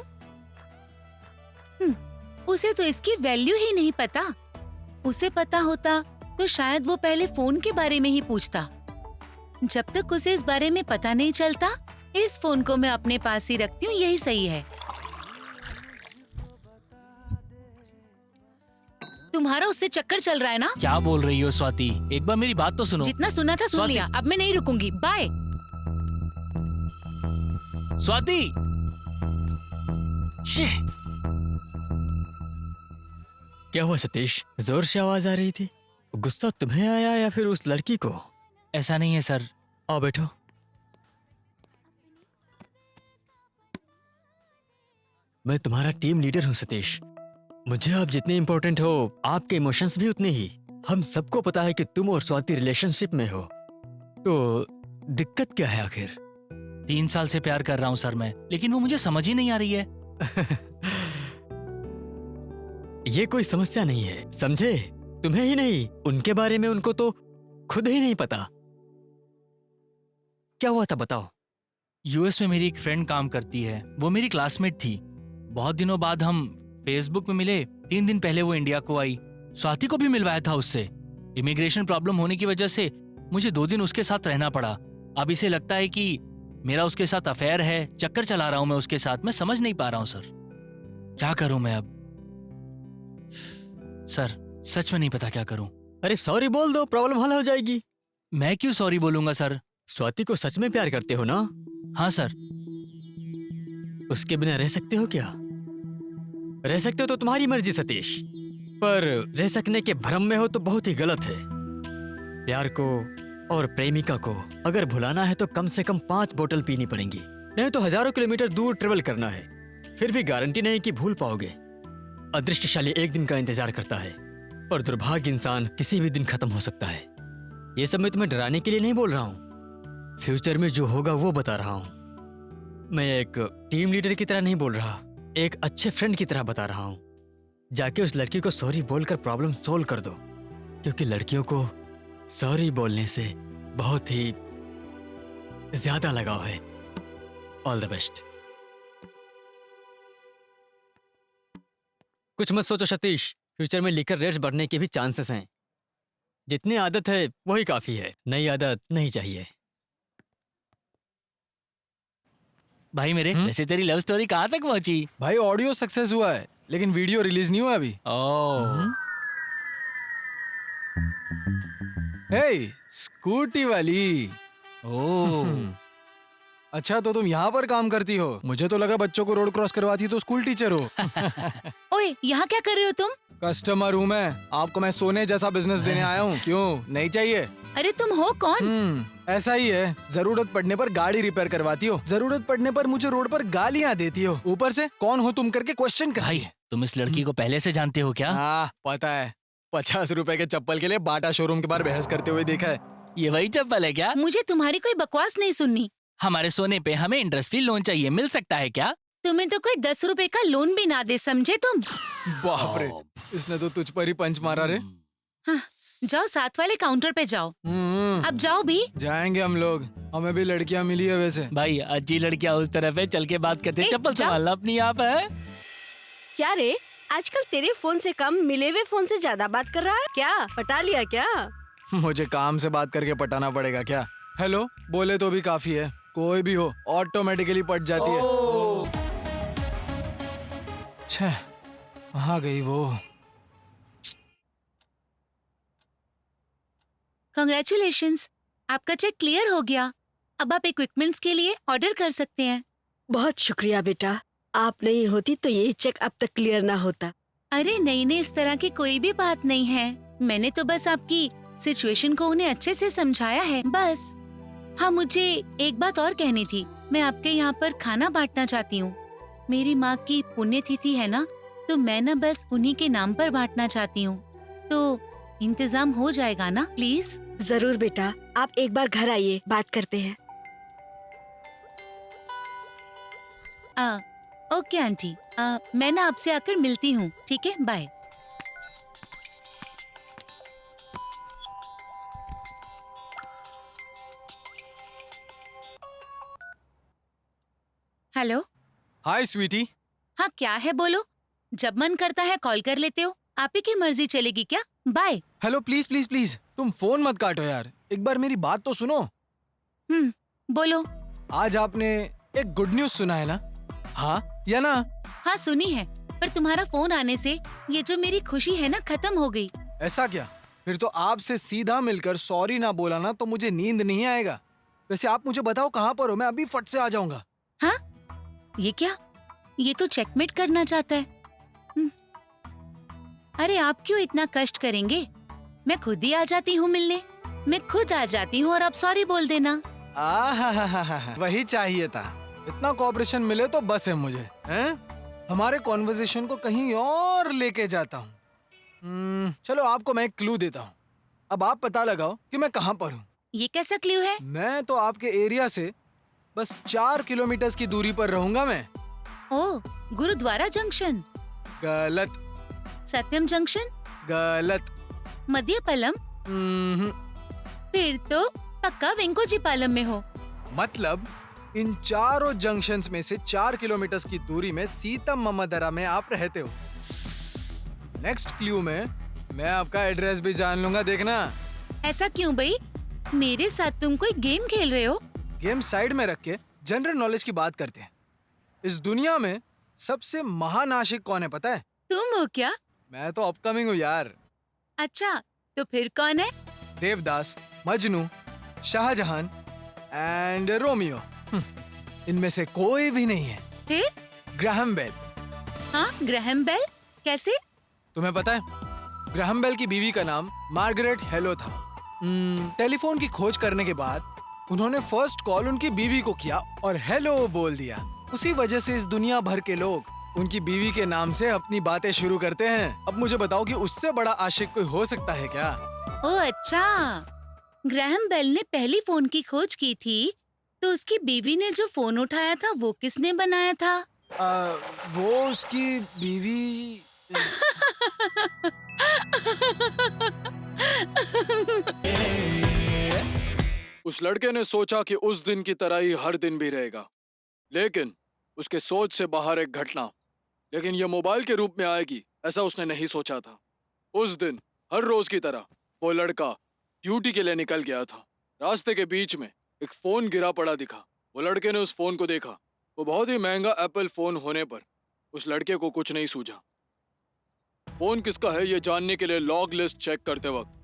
उसे तो इसकी वैल्यू ही नहीं पता। उसे पता होता तो शायद वो पहले फोन के बारे में ही पूछता। जब तक उसे इस बारे में पता नहीं चलता, इस फोन को मैं अपने पास ही रखती हूँ, यही सही है। तुम्हारा उससे चक्कर चल रहा है ना? क्या बोल रही हो स्वाति, एक बार मेरी बात तो सुनो। जितना सुना था सुन स्वाति। लिया, अब मैं नहीं रुकूंगी। बाय। स्वाति, क्या हुआ सतीश? जोर से आवाज आ रही थी। गुस्सा तुम्हें आया या फिर उस लड़की को? ऐसा नहीं है सर। आओ बैठो। मैं तुम्हारा टीम लीडर हूं सतीश। मुझे आप जितने इम्पोर्टेंट हो, आपके इमोशंस भी उतने ही। हम सबको पता है कि तुम और स्वाति रिलेशनशिप में हो, तो दिक्कत क्या है आखिर? 3 साल से प्यार कर रहा हूँ सर मैं, लेकिन वो मुझे समझ ही नहीं आ रही है। ये कोई समस्या नहीं है, समझे? तुम्हें ही नहीं, उनके बारे में उनको तो खुद ही नहीं पता। क्या हुआ था बताओ। यूएस में मेरी एक फ्रेंड काम करती है, वो मेरी क्लासमेट थी। बहुत दिनों बाद हम फेसबुक में मिले। 3 दिन पहले वो इंडिया को आई। स्वाति को भी मिलवाया था उससे। इमिग्रेशन प्रॉब्लम होने की वजह से मुझे 2 दिन उसके साथ रहना पड़ा। अब इसे लगता है कि मेरा उसके साथ अफेयर है, चक्कर चला रहा हूं मैं उसके साथ। मैं समझ नहीं पा रहा हूं सर, क्या करूं मैं अब? सर सच में नहीं पता क्या करूं। अरे सॉरी बोल दो, प्रॉब्लम हल हो जाएगी। मैं क्यों सॉरी बोलूंगा सर? स्वाति को सच में प्यार करते हो ना? हाँ सर। उसके बिना रह सकते हो क्या? रह सकते हो तो तुम्हारी मर्जी सतीश, पर रह सकने के भ्रम में हो तो बहुत ही गलत है। प्यार को और प्रेमिका को अगर भुलाना है तो कम से कम 5 बोतल पीनी पड़ेंगी, नहीं तो हजारों किलोमीटर दूर ट्रेवल करना है। फिर भी गारंटी नहीं कि भूल पाओगे। अदृष्टशाली एक दिन का इंतजार करता है, पर दुर्भाग्य इंसान किसी भी दिन खत्म हो सकता है। ये सब मैं तुम्हें डराने के लिए नहीं बोल रहा हूँ, फ्यूचर में जो होगा वो बता रहा हूँ। मैं एक टीम लीडर की तरह नहीं बोल रहा, एक अच्छे फ्रेंड की तरह बता रहा हूँ। जाके उस लड़की को सॉरी बोलकर प्रॉब्लम सोल्व कर दो, क्योंकि लड़कियों को सॉरी बोलने से बहुत ही ज्यादा लगाव है। All the best. कुछ मत सोचो सतीश, फ्यूचर में लिकर रेट्स बढ़ने के भी चांसेस हैं। जितनी आदत है वही काफी है, नई आदत नहीं चाहिए। भाई मेरे, वैसे तेरी लव स्टोरी कहाँ तक पहुंची? भाई ऑडियो सक्सेस हुआ है, लेकिन वीडियो रिलीज नहीं हुआ अभी। ओह, हे, स्कूटी वाली। ओह, अच्छा तो तुम यहाँ पर काम करती हो? मुझे तो लगा बच्चों को रोड क्रॉस करवाती तो स्कूल टीचर हो। ओए, यहाँ क्या कर रहे हो तुम? कस्टमर हूँ मैं, आपको मैं सोने जैसा बिजनेस देने आया हूँ। क्यों, नहीं चाहिए? अरे तुम हो कौन? ऐसा ही है, जरूरत पड़ने पर गाड़ी रिपेयर करवाती हो, जरूरत पड़ने पर मुझे रोड पर गालियाँ देती हो, ऊपर से कौन हो तुम करके क्वेश्चन करती भाई है। तुम इस लड़की को पहले से जानते हो क्या? हाँ पता है, 50 रुपए के चप्पल के लिए बाटा शोरूम के बाहर बहस करते हुए देखा है। ये वही चप्पल है क्या? मुझे तुम्हारी कोई बकवास नहीं सुननी। हमारे सोने पे हमें इंडस्ट्री लोन चाहिए, मिल सकता है क्या? तुम्हें तो कोई 10 रुपए का लोन भी ना दे, समझे तुम? बाप रे, इसने तो तुझ पर ही पंच मारा रे। हाँ, जाओ साथ वाले काउंटर पे जाओ। अब जाओ भी। जाएंगे हम लोग, हमें भी लड़कियां मिली है वैसे। भाई अच्छी लड़कियां उस तरफ है, चल के बात करते हैं। ए, चप्पल जाओ। संभालना अपनी। आप है क्या रे, आजकल तेरे फोन से कम मिले हुए फोन से ज्यादा बात कर रहा है क्या? पटा लिया क्या? मुझे काम से बात करके पटाना पड़ेगा क्या? हेलो बोले तो भी काफी है, कोई भी हो ऑटोमेटिकली पट जाती है। छह, कहाँ गई वो? कांग्रेचुलेशंस, आपका चेक क्लियर हो गया। अब आप इक्विपमेंट्स के लिए ऑर्डर कर सकते हैं। बहुत शुक्रिया बेटा, आप नहीं होती तो ये चेक अब तक क्लियर ना होता। अरे नहीं नहीं, इस तरह की कोई भी बात नहीं है। मैंने तो बस आपकी सिचुएशन को उन्हें अच्छे से समझाया है, बस। हाँ, मुझे एक बात और कहनी थी। मैं आपके यहाँ पर खाना बांटना चाहती हूँ। मेरी माँ की पुण्यतिथि है ना, तो मैं ना बस उन्हीं के नाम पर बांटना चाहती हूँ। तो इंतजाम हो जाएगा ना प्लीज? जरूर बेटा, आप एक बार घर आइए, बात करते हैं। ओके आंटी, मैं ना आपसे आकर मिलती हूँ, ठीक है, बाय। हेलो। हाय स्वीटी। हाँ क्या है बोलो। जब मन करता है कॉल कर लेते हो, आप ही की मर्जी चलेगी क्या? Bye. Hello please please please, तुम फोन मत काटो यार, एक बार मेरी बात तो सुनो। बोलो। आज आपने एक गुड न्यूज सुना है ना? हाँ या ना? हाँ सुनी है, पर तुम्हारा फोन आने से ये जो मेरी खुशी है ना खत्म हो गई। ऐसा क्या? फिर तो आपसे सीधा मिलकर सॉरी ना बोला ना तो मुझे नींद नहीं आएगा। वैसे आप मुझे बताओ कहाँ पर हो, मैं अभी फट से आ जाऊंगा। हाँ ये क्या, ये तो चेकमेट करना चाहता है। अरे आप क्यों इतना कष्ट करेंगे, मैं खुद ही आ जाती हूँ मिलने। मैं खुद आ जाती हूँ और आप सॉरी बोल देना। वही चाहिए था, इतना कोऑपरेशन मिले तो बस है मुझे। हैं? हमारे कॉन्वर्सेशन को कहीं और लेके जाता हूँ। चलो आपको मैं एक क्लू देता हूँ, अब आप पता लगाओ कि मैं कहाँ पर हूँ। ये कैसा क्लू है? मैं तो आपके एरिया से बस 4 किलोमीटर की दूरी पर रहूंगा मैं। ओह, गुरुद्वारा जंक्शन। गलत। सत्यम जंक्शन। गलत। मध्यपलम। फिर तो पक्का वेंकोजी पालम में हो। मतलब इन चारों जंक्शंस में से 4 किलोमीटर की दूरी में सीतम ममदरा में आप रहते हो। नेक्स्ट क्लू में मैं आपका एड्रेस भी जान लूंगा, देखना। ऐसा क्यों भाई, मेरे साथ तुम कोई गेम खेल रहे हो? गेम साइड में रख के जनरल नॉलेज की बात करते हैं। इस दुनिया में सबसे महान आशिक कौन है पता है? तुम हो क्या? मैं तो अपकमिंग हूँ यार। अच्छा, तो फिर कौन है? Devdas, Majnu, Shahjahan and Romeo. इनमें से कोई भी नहीं है। फिर? Graham Bell. हाँ, ग्राहम बेल। कैसे? तुम्हें पता है, ग्राहम बेल की बीवी का नाम मार्गरेट हेलो था। टेलीफोन की खोज करने के बाद उन्होंने फर्स्ट कॉल उनकी बीवी को किया और हेलो बोल दिया। उसी वजह से इस दुनिया भर के लोग उनकी बीवी के नाम से अपनी बातें शुरू करते हैं। अब मुझे बताओ कि उससे बड़ा आशिक कोई हो सकता है क्या? ओह अच्छा, ग्राहम बेल ने पहली फोन की खोज की थी, तो उसकी बीवी ने जो फोन उठाया था वो किसने बनाया था? वो उसकी बीवी। उस लड़के ने सोचा कि उस दिन की तरह ही हर दिन भी रहेगा, लेकिन उसके सोच से बाहर एक घटना, लेकिन यह मोबाइल के रूप में आएगी ऐसा उसने नहीं सोचा था। उस दिन हर रोज की तरह वो लड़का ड्यूटी के लिए निकल गया था। रास्ते के बीच में एक फोन गिरा पड़ा दिखा। वो लड़के ने उस फोन को देखा। वो बहुत ही महंगा एप्पल फोन होने पर उस लड़के को कुछ नहीं सूझा। फोन किसका है ये जानने के लिए लॉग लिस्ट चेक करते वक्त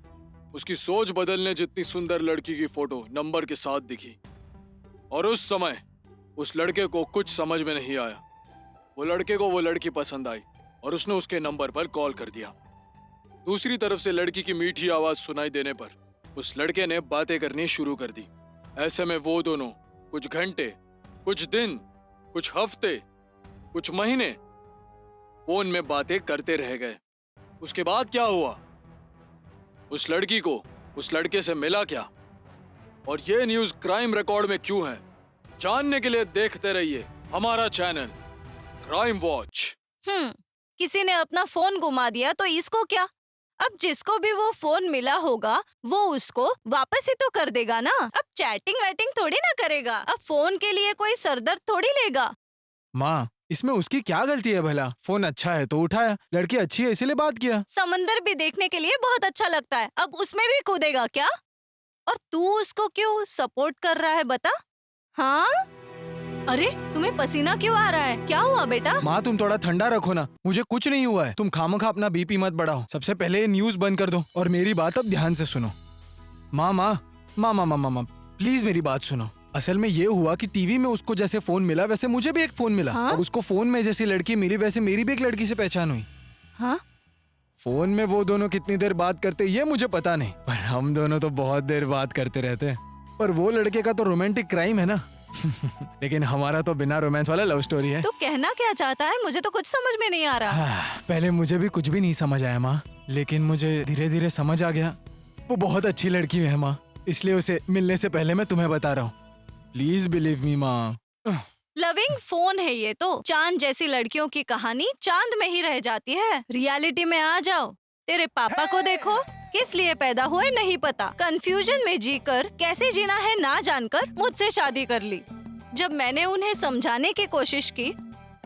उसकी सोच बदलने जितनी सुंदर लड़की की फोटो नंबर के साथ दिखी, और उस समय उस लड़के को कुछ समझ में नहीं आया। वो लड़के को वो लड़की पसंद आई और उसने उसके नंबर पर कॉल कर दिया। दूसरी तरफ से लड़की की मीठी आवाज सुनाई देने पर उस लड़के ने बातें करनी शुरू कर दी। ऐसे में वो दोनों कुछ घंटे, कुछ दिन, कुछ हफ्ते, कुछ महीने फोन में बातें करते रह गए। उसके बाद क्या हुआ, उस लड़की को उस लड़के से मिला क्या, और ये न्यूज़ क्राइम रिकॉर्ड में क्यों है, जानने के लिए देखते रहिए हमारा चैनल क्राइम वॉच। किसी ने अपना फोन गुमा दिया तो इसको क्या? अब जिसको भी वो फोन मिला होगा वो उसको वापस ही तो कर देगा ना। अब चैटिंग वैटिंग थोड़ी ना करेगा। अब फोन के लिए कोई सरदर्द थोड़ी लेगा। माँ, इसमें उसकी क्या गलती है भला? फोन अच्छा है तो उठाया, लड़की अच्छी है इसीलिए बात किया। समंदर भी देखने के लिए बहुत अच्छा लगता है, अब उसमें भी कूदेगा क्या? और तू उसको क्यों सपोर्ट कर रहा है बता? हाँ, अरे तुम्हें पसीना क्यों आ रहा है, क्या हुआ बेटा? माँ तुम थोड़ा ठंडा रखो ना, मुझे कुछ नहीं हुआ है। तुम खामखा अपना बीपी मत बढ़ाओ। सबसे पहले ये न्यूज बंद कर दो और मेरी बात अब ध्यान से सुनो। माँ माँ माँ माँ माँ माँ प्लीज मेरी बात सुनो। असल में ये हुआ कि टीवी में उसको जैसे फोन मिला वैसे मुझे भी एक फोन मिला। हाँ? और उसको फोन में जैसी लड़की मिली वैसे मेरी भी एक लड़की से पहचान हुई। हाँ? फोन में वो दोनों कितनी देर बात करते ये मुझे पता नहीं, पर हम दोनों तो बहुत देर बात करते रहते हैं। पर वो लड़के का तो रोमांटिक क्राइम है ना। लेकिन हमारा तो बिना रोमांस वाला लव स्टोरी है। तू कहना क्या चाहता है, मुझे तो कुछ समझ में नहीं आ रहा। पहले मुझे भी कुछ भी नहीं समझ आया माँ, लेकिन मुझे धीरे धीरे समझ आ गया। वो बहुत अच्छी लड़की है माँ, इसलिए उसे मिलने से पहले मैं तुम्हें बता रहा हूँ। प्लीज बिलीव मी माँ। लविंग फोन है ये तो। चांद जैसी लड़कियों की कहानी चांद में ही रह जाती है। रियलिटी में आ जाओ। तेरे पापा को देखो, किस लिए पैदा हुए नहीं पता, कंफ्यूजन में जीकर कैसे जीना है ना जानकर मुझसे शादी कर ली। जब मैंने उन्हें समझाने की कोशिश की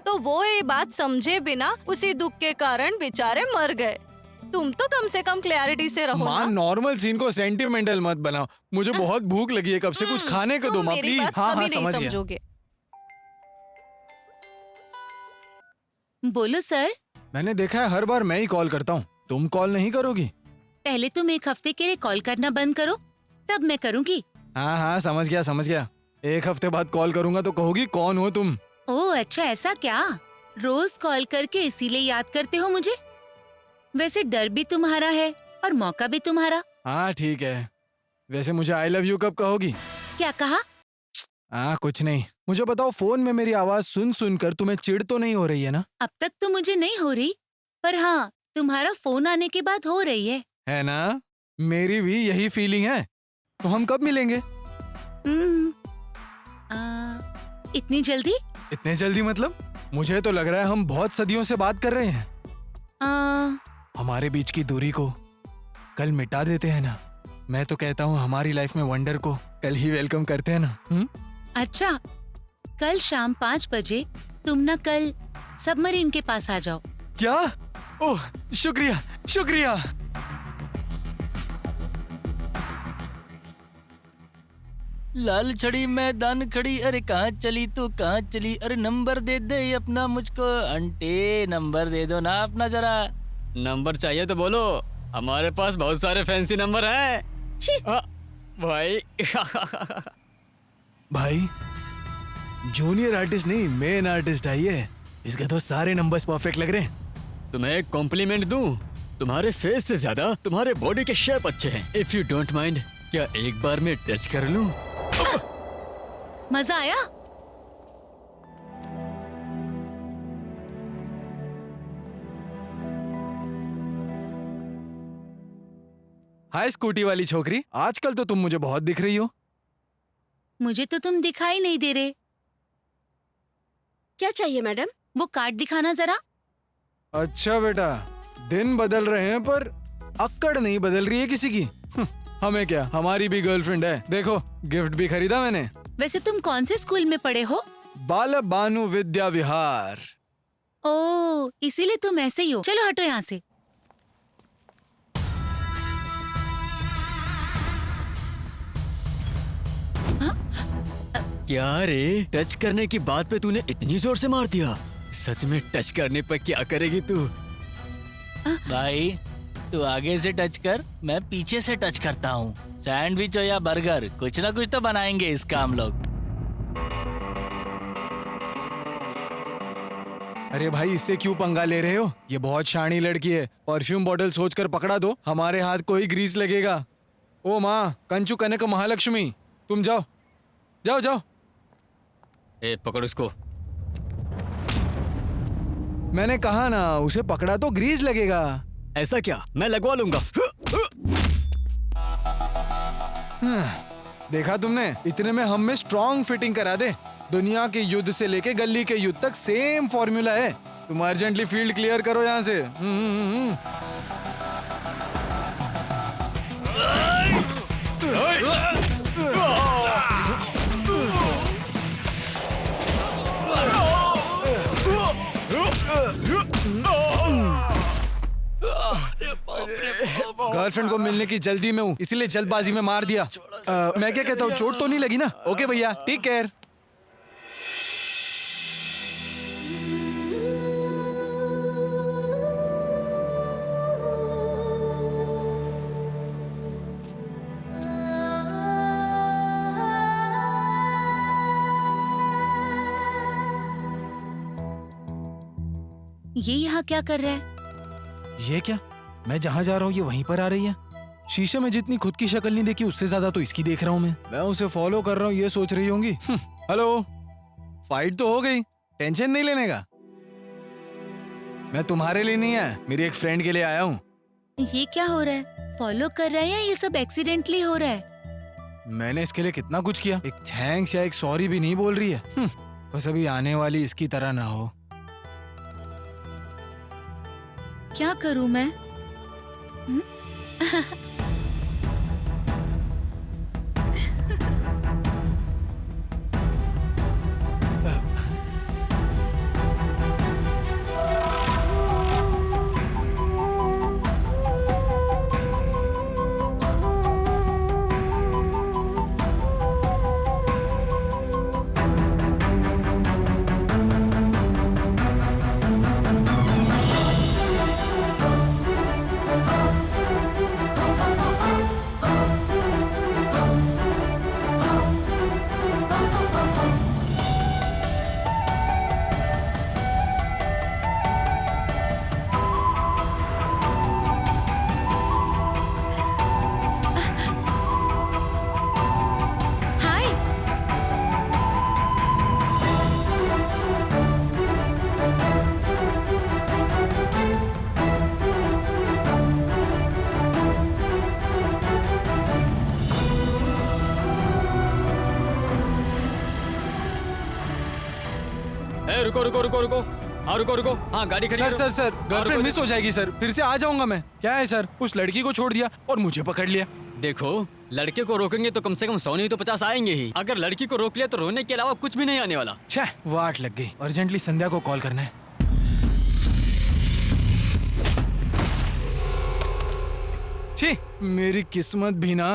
तो वो ये बात समझे बिना उसी दुख के कारण बेचारे मर गए। तुम तो कम से कम क्लैरिटी से रहो माँ ना। नॉर्मल सीन को सेंटिमेंटल मत बनाओ, मुझे बहुत भूख लगी है कब से, कुछ खाने को दो तुम माँ मेरी प्लीज। बात हाँ कभी हाँ नहीं समझ गया। समझोगे। बोलो सर। मैंने देखा है हर बार मैं ही कॉल करता हूँ, तुम कॉल नहीं करोगी? पहले तुम एक हफ्ते के लिए कॉल करना बंद करो, तब मैं करूँगी। हाँ हाँ समझ गया समझ गया। एक हफ्ते बाद कॉल करूंगा तो कहोगी कौन हो तुम। ओह अच्छा, ऐसा क्या? रोज कॉल करके इसीलिए याद करते हो मुझे? वैसे डर भी तुम्हारा है और मौका भी तुम्हारा। हाँ ठीक है। वैसे मुझे आई लव यू कब कहोगी? क्या कहा? हाँ कुछ नहीं। मुझे बताओ, फोन में मेरी आवाज सुन सुनकर तुम्हें चिढ़ तो नहीं हो रही है ना? अब तक तो मुझे नहीं हो रही, पर हाँ तुम्हारा फोन आने के बाद हो रही है ना? मेरी भी यही फीलिंग है। तो हम कब मिलेंगे? इतनी जल्दी? इतने जल्दी मतलब? मुझे तो लग रहा है हम बहुत सदियों से बात कर रहे हैं। हमारे बीच की दूरी को कल मिटा देते हैं ना। मैं तो कहता हूँ हमारी लाइफ में वंडर को कल ही वेलकम करते हैं ना। अच्छा, कल शाम 5 बजे तुम ना कल सबमरीन के पास आ जाओ। क्या? ओह शुक्रिया शुक्रिया। लाल छड़ी मैदान खड़ी, अरे कहाँ चली तू कहाँ चली, अरे नंबर दे दे अपना मुझको, आंटी नंबर दे दो ना अपना जरा। नंबर चाहिए तो बोलो, हमारे पास बहुत सारे फैंसी नंबर हैं। भाई भाई जूनियर आर्टिस्ट नहीं, मेन आर्टिस्ट है ये। इसके तो सारे नंबर्स परफेक्ट लग रहे हैं। तुम्हें एक कॉम्प्लीमेंट दूं? तुम्हारे फेस से ज्यादा तुम्हारे बॉडी के शेप अच्छे हैं। इफ यू डोंट माइंड, क्या एक बार में टच कर लूं? मजा आया? हाय स्कूटी वाली छोकरी, आजकल तो तुम मुझे बहुत दिख रही हो। मुझे तो तुम दिखाई नहीं दे रहे। क्या चाहिए मैडम? वो कार्ड दिखाना जरा। अच्छा बेटा, दिन बदल रहे हैं पर अक्कड़ नहीं बदल रही है किसी की। हमें क्या, हमारी भी गर्लफ्रेंड है। देखो गिफ्ट भी खरीदा मैंने। वैसे तुम कौन से स्कूल में पढ़े हो? बाल बानु विद्या विहार। ओह, इसीलिए तुम ऐसे ही हो। चलो हटो यहाँ से। क्या रे, टच करने की बात पे तूने इतनी जोर से मार दिया? सच में टच करने पर क्या करेगी तू? भाई तू आगे से टच कर, मैं पीछे से टच करता हूँ। सैंडविच हो या बर्गर, कुछ ना कुछ तो बनाएंगे इसका हम लोग। अरे भाई इससे क्यों पंगा ले रहे हो? ये बहुत शानी लड़की है। परफ्यूम बॉटल सोचकर पकड़ा दो, हमारे हाथ को ही ग्रीस लगेगा। ओ माँ कंचू कनक महालक्ष्मी, तुम जाओ जाओ जाओ। ए पकड़ उसको। मैंने कहा ना, उसे पकड़ा तो ग्रीस लगेगा। ऐसा क्या? मैं लगवा लूंगा। देखा तुमने, इतने में हम में स्ट्रॉन्ग फिटिंग करा दे। दुनिया के युद्ध से लेके गली के युद्ध तक सेम फॉर्मूला है। तुम अर्जेंटली फील्ड क्लियर करो यहाँ से। गर्लफ्रेंड को मिलने की जल्दी में हूँ, इसीलिए जल्दबाजी में मार दिया। मैं क्या कहता हूँ, चोट तो नहीं लगी ना? ओके भैया, टेक केयर। ये यहाँ क्या कर रहा है? ये क्या? मैं जहाँ जा रहा हूँ ये वहीं पर आ रही है। शीशे में जितनी खुद की शक्ल नहीं देखी, उससे ज्यादा तो इसकी देख रहा हूँ मैं उसे फॉलो कर रहा हूँ, ये सोच रही होंगी। हेलो, फाइट तो हो गई, टेंशन नहीं लेने का। मैं तुम्हारे लिए नहीं आया, मेरी एक फ्रेंड के लिए आया हूँ। ये क्या हो रहा है? फॉलो कर रहा है या ये सब एक्सीडेंटली हो रहा है? मैंने इसके लिए कितना कुछ किया, एक थैंक्स या एक सॉरी भी नहीं बोल रही है। बस अभी आने वाली इसकी तरह ना हो। क्या करूं मैं? हाय। ए, रुको रुको रुको रुको। हाँ रुको रुको। हाँ गाड़ी खड़ी सर करो। सर सर, गर्लफ्रेंड रुको, मिस हो जाएगी सर, फिर से आ जाऊंगा मैं। क्या है सर, उस लड़की को छोड़ दिया और मुझे पकड़ लिया। देखो, लड़के को रोकेंगे तो कम से कम 100 नहीं तो 50 आएंगे ही। अगर लड़की को रोक लिया तो रोने के अलावा कुछ भी नहीं आने वाला। छह, वाट लग गई। अर्जेंटली संध्या को कॉल करना है। छी, मेरी किस्मत भी ना।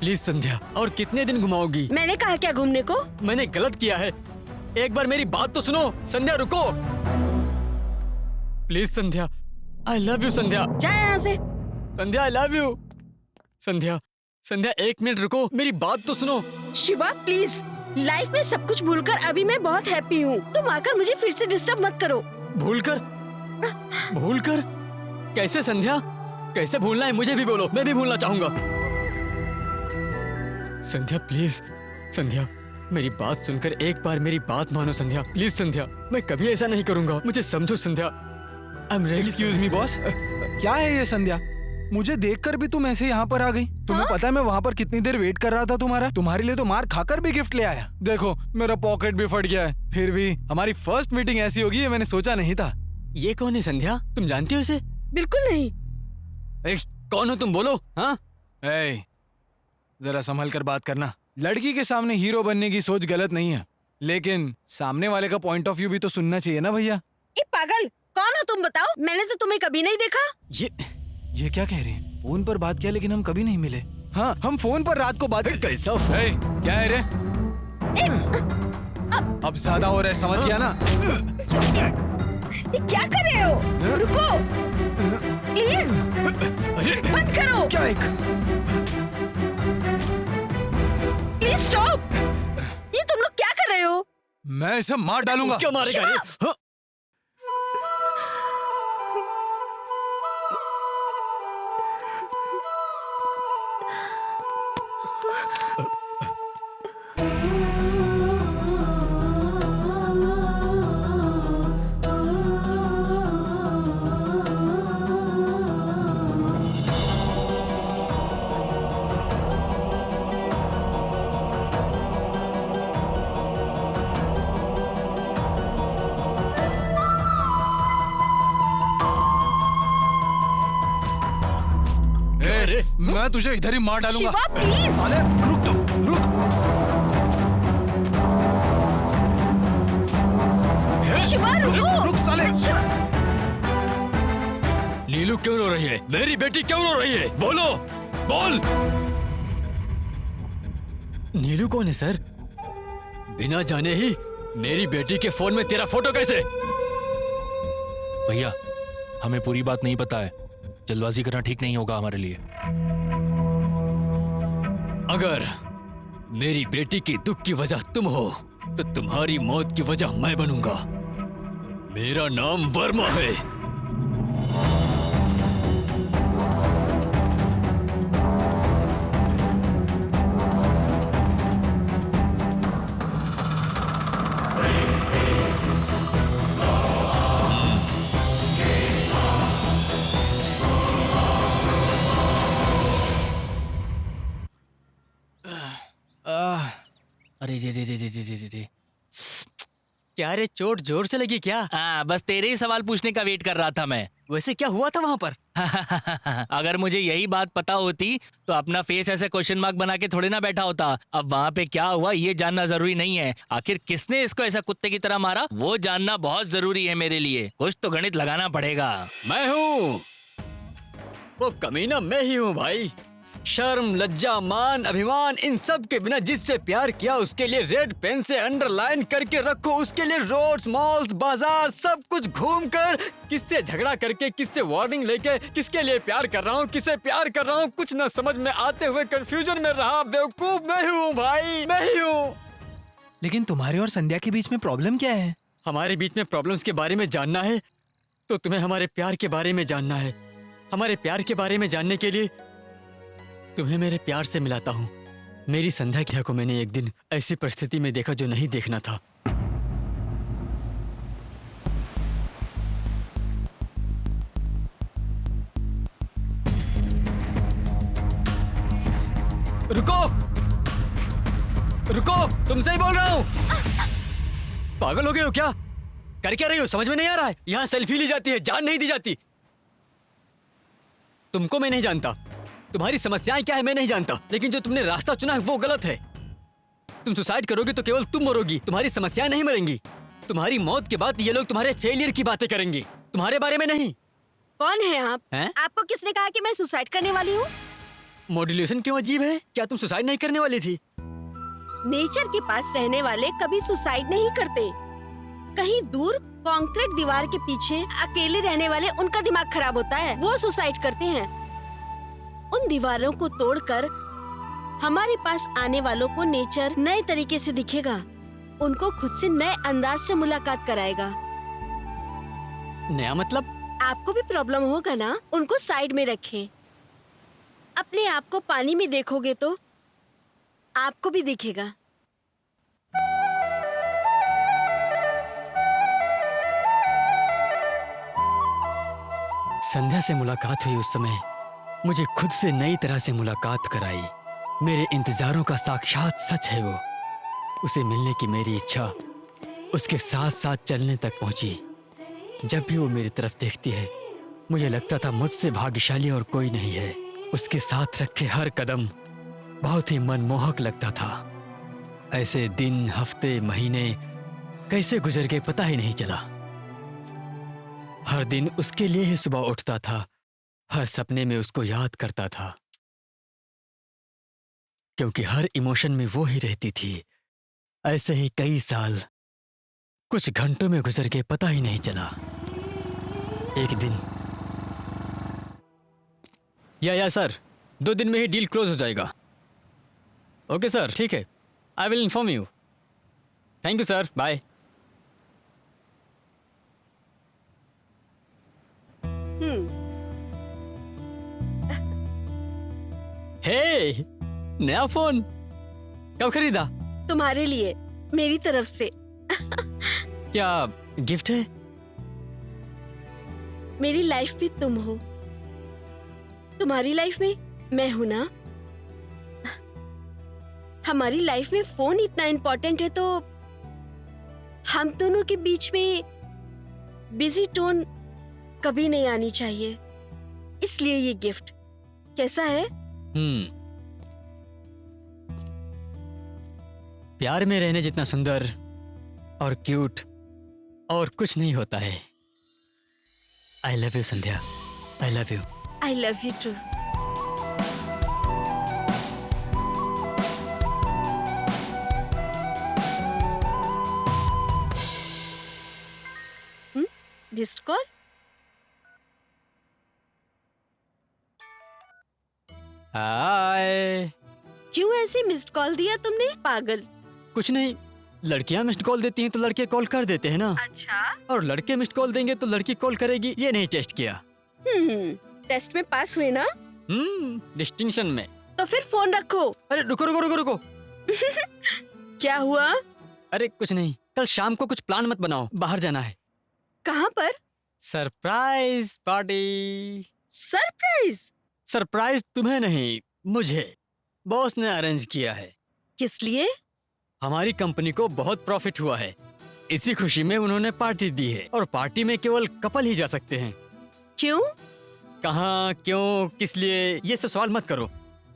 प्लीज संध्या, और कितने दिन घुमाओगी? मैंने कहा क्या घूमने को? मैंने गलत किया है, एक बार मेरी बात तो सुनो। संध्या रुको, please Sandhya, I love you Sandhya. जा यहाँ से। संध्या आई लव यू। संध्या, संध्या एक मिनट रुको, मेरी बात तो सुनो। शिवा प्लीज, लाइफ में सब कुछ भूलकर अभी मैं बहुत हैप्पी हूँ। तुम आकर मुझे फिर से डिस्टर्ब मत करो। भूलकर? भूलकर कैसे संध्या? कैसे भूलना है मुझे भी बोलो, मैं भी भूलना चाहूंगा। संध्या प्लीज, संध्या मेरी बात सुनकर एक बार मेरी बात मानो संध्या, प्लीज संध्या, मैं कभी ऐसा नहीं करूंगा, मुझे समझो Sandhya. I am really excuse me boss, क्या है ये संध्या? मुझे देखकर भी तुम ऐसे यहाँ पर आ गई? तुम्हें पता है मैं वहाँ पर कितनी देर वेट कर रहा था तुम्हारा? तुम्हारे लिए तो मार खाकर भी गिफ्ट ले आया। देखो मेरा पॉकेट भी फट गया है, फिर भी हमारी फर्स्ट मीटिंग ऐसी होगी ये मैंने सोचा नहीं था। ये कौन है संध्या? तुम जानती हो इसे? बिल्कुल नहीं। कौन हो तुम, बोलो। हाँ जरा संभल कर बात करना। लड़की के सामने हीरो बनने की सोच गलत नहीं है, लेकिन सामने वाले का पॉइंट ऑफ व्यू भी तो सुनना चाहिए ना भैया। ए पागल, कौन हो तुम बताओ? मैंने तो तुम्हें कभी नहीं देखा। ये क्या कह रहे हैं? फोन पर बात किया लेकिन हम कभी नहीं मिले। हाँ, हम फोन पर रात को बात कैसा क्या है रे? अब ज्यादा हो रहा है, समझ गया ना? क्या कर रहे हो? रुको प्लीज, बंद करो। क्या एक स्टॉप! ये तुम लोग क्या कर रहे हो? मैं इसे मार डालूंगा। क्यों मारेगा ये? हाँ? अरे मैं तुझे इधर ही मार डालूंगा। शिवा, प्लीज! साले रुक तो, रुक। शिवा, रुको! रुक साले। नीलू क्यों रो रही है? मेरी बेटी क्यों रो रही है? बोलो, बोल। नीलू कौन है सर? बिना जाने ही मेरी बेटी के फोन में तेरा फोटो कैसे? भैया, हमें पूरी बात नहीं पता है। जल्दबाजी करना ठीक नहीं होगा हमारे लिए। अगर मेरी बेटी की दुख की वजह तुम हो तो तुम्हारी मौत की वजह मैं बनूंगा। मेरा नाम वर्मा है। अरे रे रे रे रे रे रे रे। क्या रे, चोट जोर से लगी क्या? हाँ, बस तेरे ही सवाल पूछने का वेट कर रहा था मैं। वैसे क्या हुआ था वहां पर? अगर मुझे यही बात पता होती तो अपना फेस ऐसे क्वेश्चन मार्क बना के थोड़े ना बैठा होता। अब वहाँ पे क्या हुआ ये जानना जरूरी नहीं है। आखिर किसने इसको ऐसा कुत्ते की तरह मारा वो जानना बहुत जरूरी है मेरे लिए। कुछ तो गणित लगाना पड़ेगा। मैं हूँ वो कमीना, मैं ही हूँ भाई। शर्म, लज्जा, मान, अभिमान, इन सब के बिना जिससे प्यार किया उसके लिए रेड पेन से अंडरलाइन करके रखो। उसके लिए रोड्स, मॉल्स, बाजार सब कुछ घूम कर, किससे झगड़ा करके, किससे वार्निंग लेके, किसके लिए प्यार कर रहा हूँ, किसे प्यार कर रहा हूँ, कुछ न समझ में आते हुए कंफ्यूजन में रहा। बेवकूफ मैं ही हूँ भाई, मैं ही हूँ। लेकिन तुम्हारे और संध्या के बीच में प्रॉब्लम क्या है? हमारे बीच में प्रॉब्लम्स के बारे में जानना है तो तुम्हें हमारे प्यार के बारे में जानना है। हमारे प्यार के बारे में जानने के लिए तुम्हें मेरे प्यार से मिलाता हूँ। मेरी संध्या को मैंने एक दिन ऐसी परिस्थिति में देखा जो नहीं देखना था। रुको, रुको, तुमसे ही बोल रहा हूँ। पागल हो गए हो क्या? कर क्या रही हो? समझ में नहीं आ रहा है? यहाँ सेल्फी ली जाती है, जान नहीं दी जाती। तुमको मैं नहीं जानता, तुम्हारी समस्याएं क्या है मैं नहीं जानता, लेकिन जो तुमने रास्ता चुना है वो गलत है। तुम सुसाइड करोगे तो केवल तुम मरोगी, तुम्हारी समस्याएं नहीं मरेंगी। तुम्हारी मौत के बाद ये लोग तुम्हारे फेलियर की बातें करेंगे, तुम्हारे बारे में नहीं। कौन है आप? हैं? आपको किसने कहा कि मैं सुसाइड करने वाली हूँ? मॉड्यूलेशन क्यों अजीब है? क्या तुम सुसाइड नहीं करने वाली थी? नेचर के पास रहने वाले कभी सुसाइड नहीं करते। कहीं दूर कंक्रीट दीवार के पीछे अकेले रहने वाले उनका दिमाग खराब होता है, वो सुसाइड करते हैं। उन दीवारों को तोड़कर हमारे पास आने वालों को नेचर नए तरीके से दिखेगा, उनको खुद से नए अंदाज से मुलाकात कराएगा। नया मतलब? आपको भी प्रॉब्लम होगा ना, उनको साइड में रखें। अपने आप को पानी में देखोगे तो आपको भी दिखेगा। संध्या से मुलाकात हुई उस समय मुझे खुद से नई तरह से मुलाकात कराई। मेरे इंतजारों का साक्षात सच है वो। उसे मिलने की मेरी इच्छा उसके साथ साथ चलने तक पहुंची। जब भी वो मेरी तरफ देखती है मुझे लगता था मुझसे भाग्यशाली और कोई नहीं है। उसके साथ रखे हर कदम बहुत ही मनमोहक लगता था। ऐसे दिन, हफ्ते, महीने कैसे गुजर गए पता ही नहीं चला। हर दिन उसके लिए ही सुबह उठता था, हर सपने में उसको याद करता था, क्योंकि हर इमोशन में वो ही रहती थी। ऐसे ही कई साल कुछ घंटों में गुजर के पता ही नहीं चला। एक दिन या सर 2 दिन में ही डील क्लोज हो जाएगा। ओके सर, ठीक है। I will inform you. Thank you sir, bye. Hey, नया फोन कब खरीदा? तुम्हारे लिए, मेरी तरफ से। क्या गिफ्ट है? मेरी लाइफ में तुम हो, तुम्हारी लाइफ में मैं हूं ना। हमारी लाइफ में फोन इतना इम्पोर्टेंट है तो हम दोनों के बीच में बिजी टोन कभी नहीं आनी चाहिए, इसलिए ये गिफ्ट कैसा है? प्यार में रहने जितना सुंदर और क्यूट और कुछ नहीं होता है। I love you Sandhya, I love you. I love you too. Missed call? Hi. क्यों ऐसे मिस्ड कॉल दिया तुमने, पागल? कुछ नहीं, लड़कियां मिस्ड कॉल देती हैं तो लड़के कॉल कर देते हैं ना। अच्छा। और लड़के मिस्ड कॉल देंगे तो लड़की कॉल करेगी, ये नहीं टेस्ट किया। टेस्ट में पास हुए ना? डिस्टिंक्शन में। तो फिर फोन रखो। अरे रुको रुको रुको रुको। क्या हुआ? अरे कुछ नहीं, कल शाम को कुछ प्लान मत बनाओ, बाहर जाना है। कहाँ पर? Surprise party. सरप्राइज? सरप्राइज तुम्हें नहीं, मुझे बॉस ने अरेंज किया है। किस लिए? हमारी कंपनी को बहुत प्रॉफिट हुआ है, इसी खुशी में उन्होंने पार्टी दी है। और पार्टी में केवल कपल ही जा सकते हैं। क्यों? कहाँ, क्यों, किस लिए, ये सब सवाल मत करो।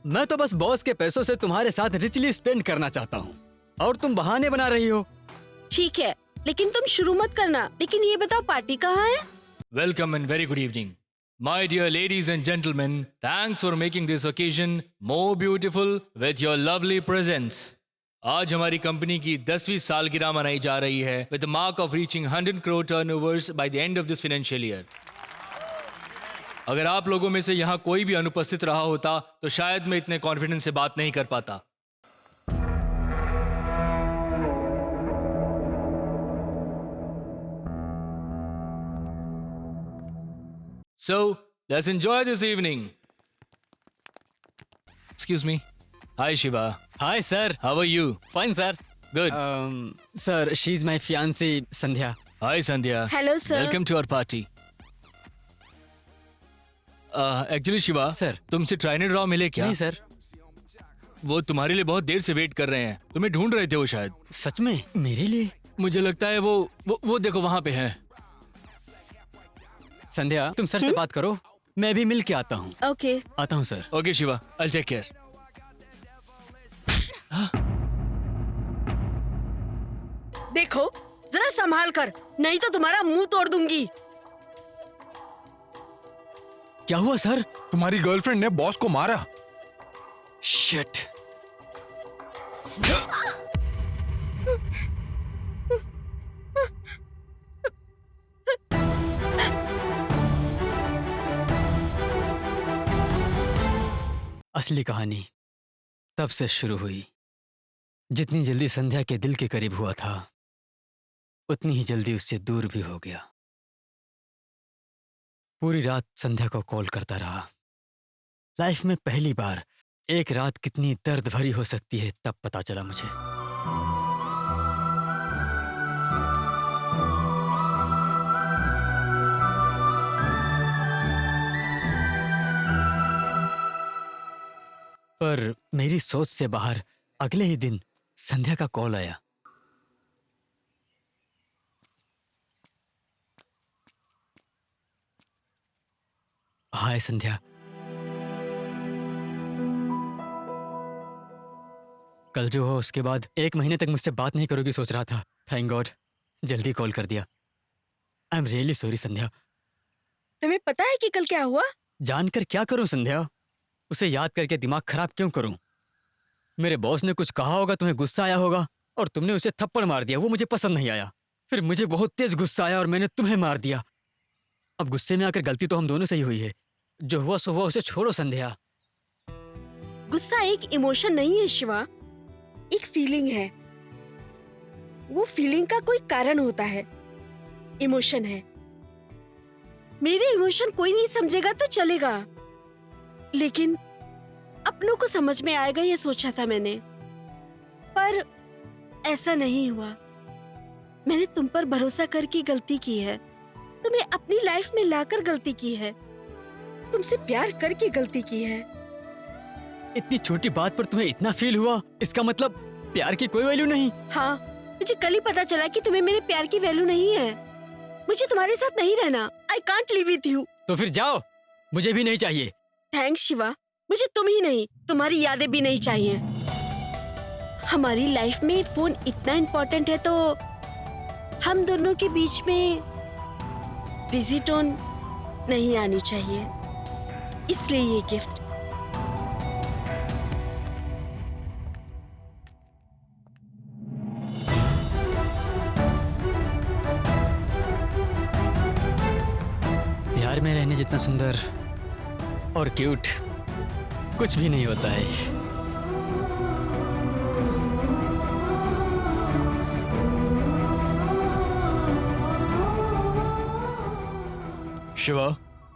मैं तो बस बॉस के पैसों से तुम्हारे साथ रिचली स्पेंड करना चाहता हूँ और तुम बहाने बना रही हो। ठीक है, लेकिन तुम शुरू मत करना। लेकिन ये बताओ पार्टी कहाँ है? Welcome and very good evening. My dear ladies and gentlemen, thanks for making this occasion more beautiful with your lovely presence. आज हमारी कंपनी की 10वीं सालगिरह मनाई जा रही है with the mark of reaching 100 crore turnovers by the end of this financial year. अगर आप लोगों में से यहाँ कोई भी अनुपस्थित रहा होता तो शायद मैं इतने कॉन्फिडेंस से बात नहीं कर पाता। So, let's enjoy this evening. Excuse me. Hi Shiva. Hi sir. How are you? Fine sir. Good. Sir, she is my fiancée Sandhya. Hi Sandhya. Hello, sir. Welcome to our party. Actually Shiva, Sir. तुमसे ट्राइनेड राव मिले क्या? नहीं sir. वो तुम्हारे लिए बहुत देर से wait कर रहे हैं। तुम्हें ढूंढ रहे थे वो शायद। सच में? मेरे लिए? मुझे लगता है वो देखो वहां पे है। संध्या, तुम सर से बात करो, मैं भी मिल के आता हूँ। ओके। आता हूँ sir. Okay Shiva, I'll take care. देखो जरा संभाल कर, नहीं तो तुम्हारा मुंह तोड़ दूंगी। क्या हुआ सर? तुम्हारी गर्लफ्रेंड ने बॉस को मारा। शिट। असली कहानी तब से शुरू हुई। जितनी जल्दी संध्या के दिल के करीब हुआ था, उतनी ही जल्दी उससे दूर भी हो गया। पूरी रात संध्या को कॉल करता रहा। लाइफ में पहली बार एक रात कितनी दर्द भरी हो सकती है तब पता चला मुझे। पर मेरी सोच से बाहर अगले ही दिन संध्या का कॉल आया। हाय संध्या। कल जो हो उसके बाद 1 महीने तक मुझसे बात नहीं करोगी सोच रहा था। थैंक गॉड जल्दी कॉल कर दिया। आई एम रियली सॉरी संध्या। तुम्हें पता है कि कल क्या हुआ? जानकर क्या करूं संध्या? उसे याद करके दिमाग खराब क्यों करूं? मेरे बॉस ने कुछ कहा होगा, तुम्हें गुस्सा आया होगा और तुमने उसे थप्पड़ मार दिया। वो मुझे पसंद नहीं आया। फिर मुझे बहुत तेज गुस्सा आया और मैंने तुम्हें मार दिया। अब गुस्से में आकर गलती तो हम दोनों से ही हुई है। जो हुआ सो हुआ, उसे छोड़ो संध्या। गुस्सा एक इमोशन नहीं है शिवा, एक फीलिंग है, वो फीलिंग का कोई कारण होता है, इमोशन है। मेरे इमोशन कोई नहीं समझेगा तो चलेगा, लेकिन अपनों को समझ में आएगा ये सोचा था मैंने, पर ऐसा नहीं हुआ। मैंने तुम पर भरोसा करके गलती की है, तुम्हें अपनी लाइफ में लाकर गलती की है, तुमसे प्यार करके गलती की है। इतनी छोटी बात पर तुम्हें इतना फील हुआ, इसका मतलब प्यार की कोई वैल्यू नहीं। हाँ, मुझे कल ही पता चला कि तुम्हें मेरे प्यार की वैल्यू नहीं है। मुझे तुम्हारे साथ नहीं रहना। I can't live with you. तो फिर जाओ, मुझे भी नहीं चाहिए। थैंक्स शिवा, मुझे तुम ही नहीं, तुम्हारी यादें भी नहीं चाहिए। हमारी लाइफ में फोन इतना इम्पोर्टेंट है तो हम दोनों के बीच में बिजी टोन नहीं आनी चाहिए, इसलिए ये गिफ्ट। प्यार में रहने जितना सुंदर और क्यूट कुछ भी नहीं होता है। शिवा,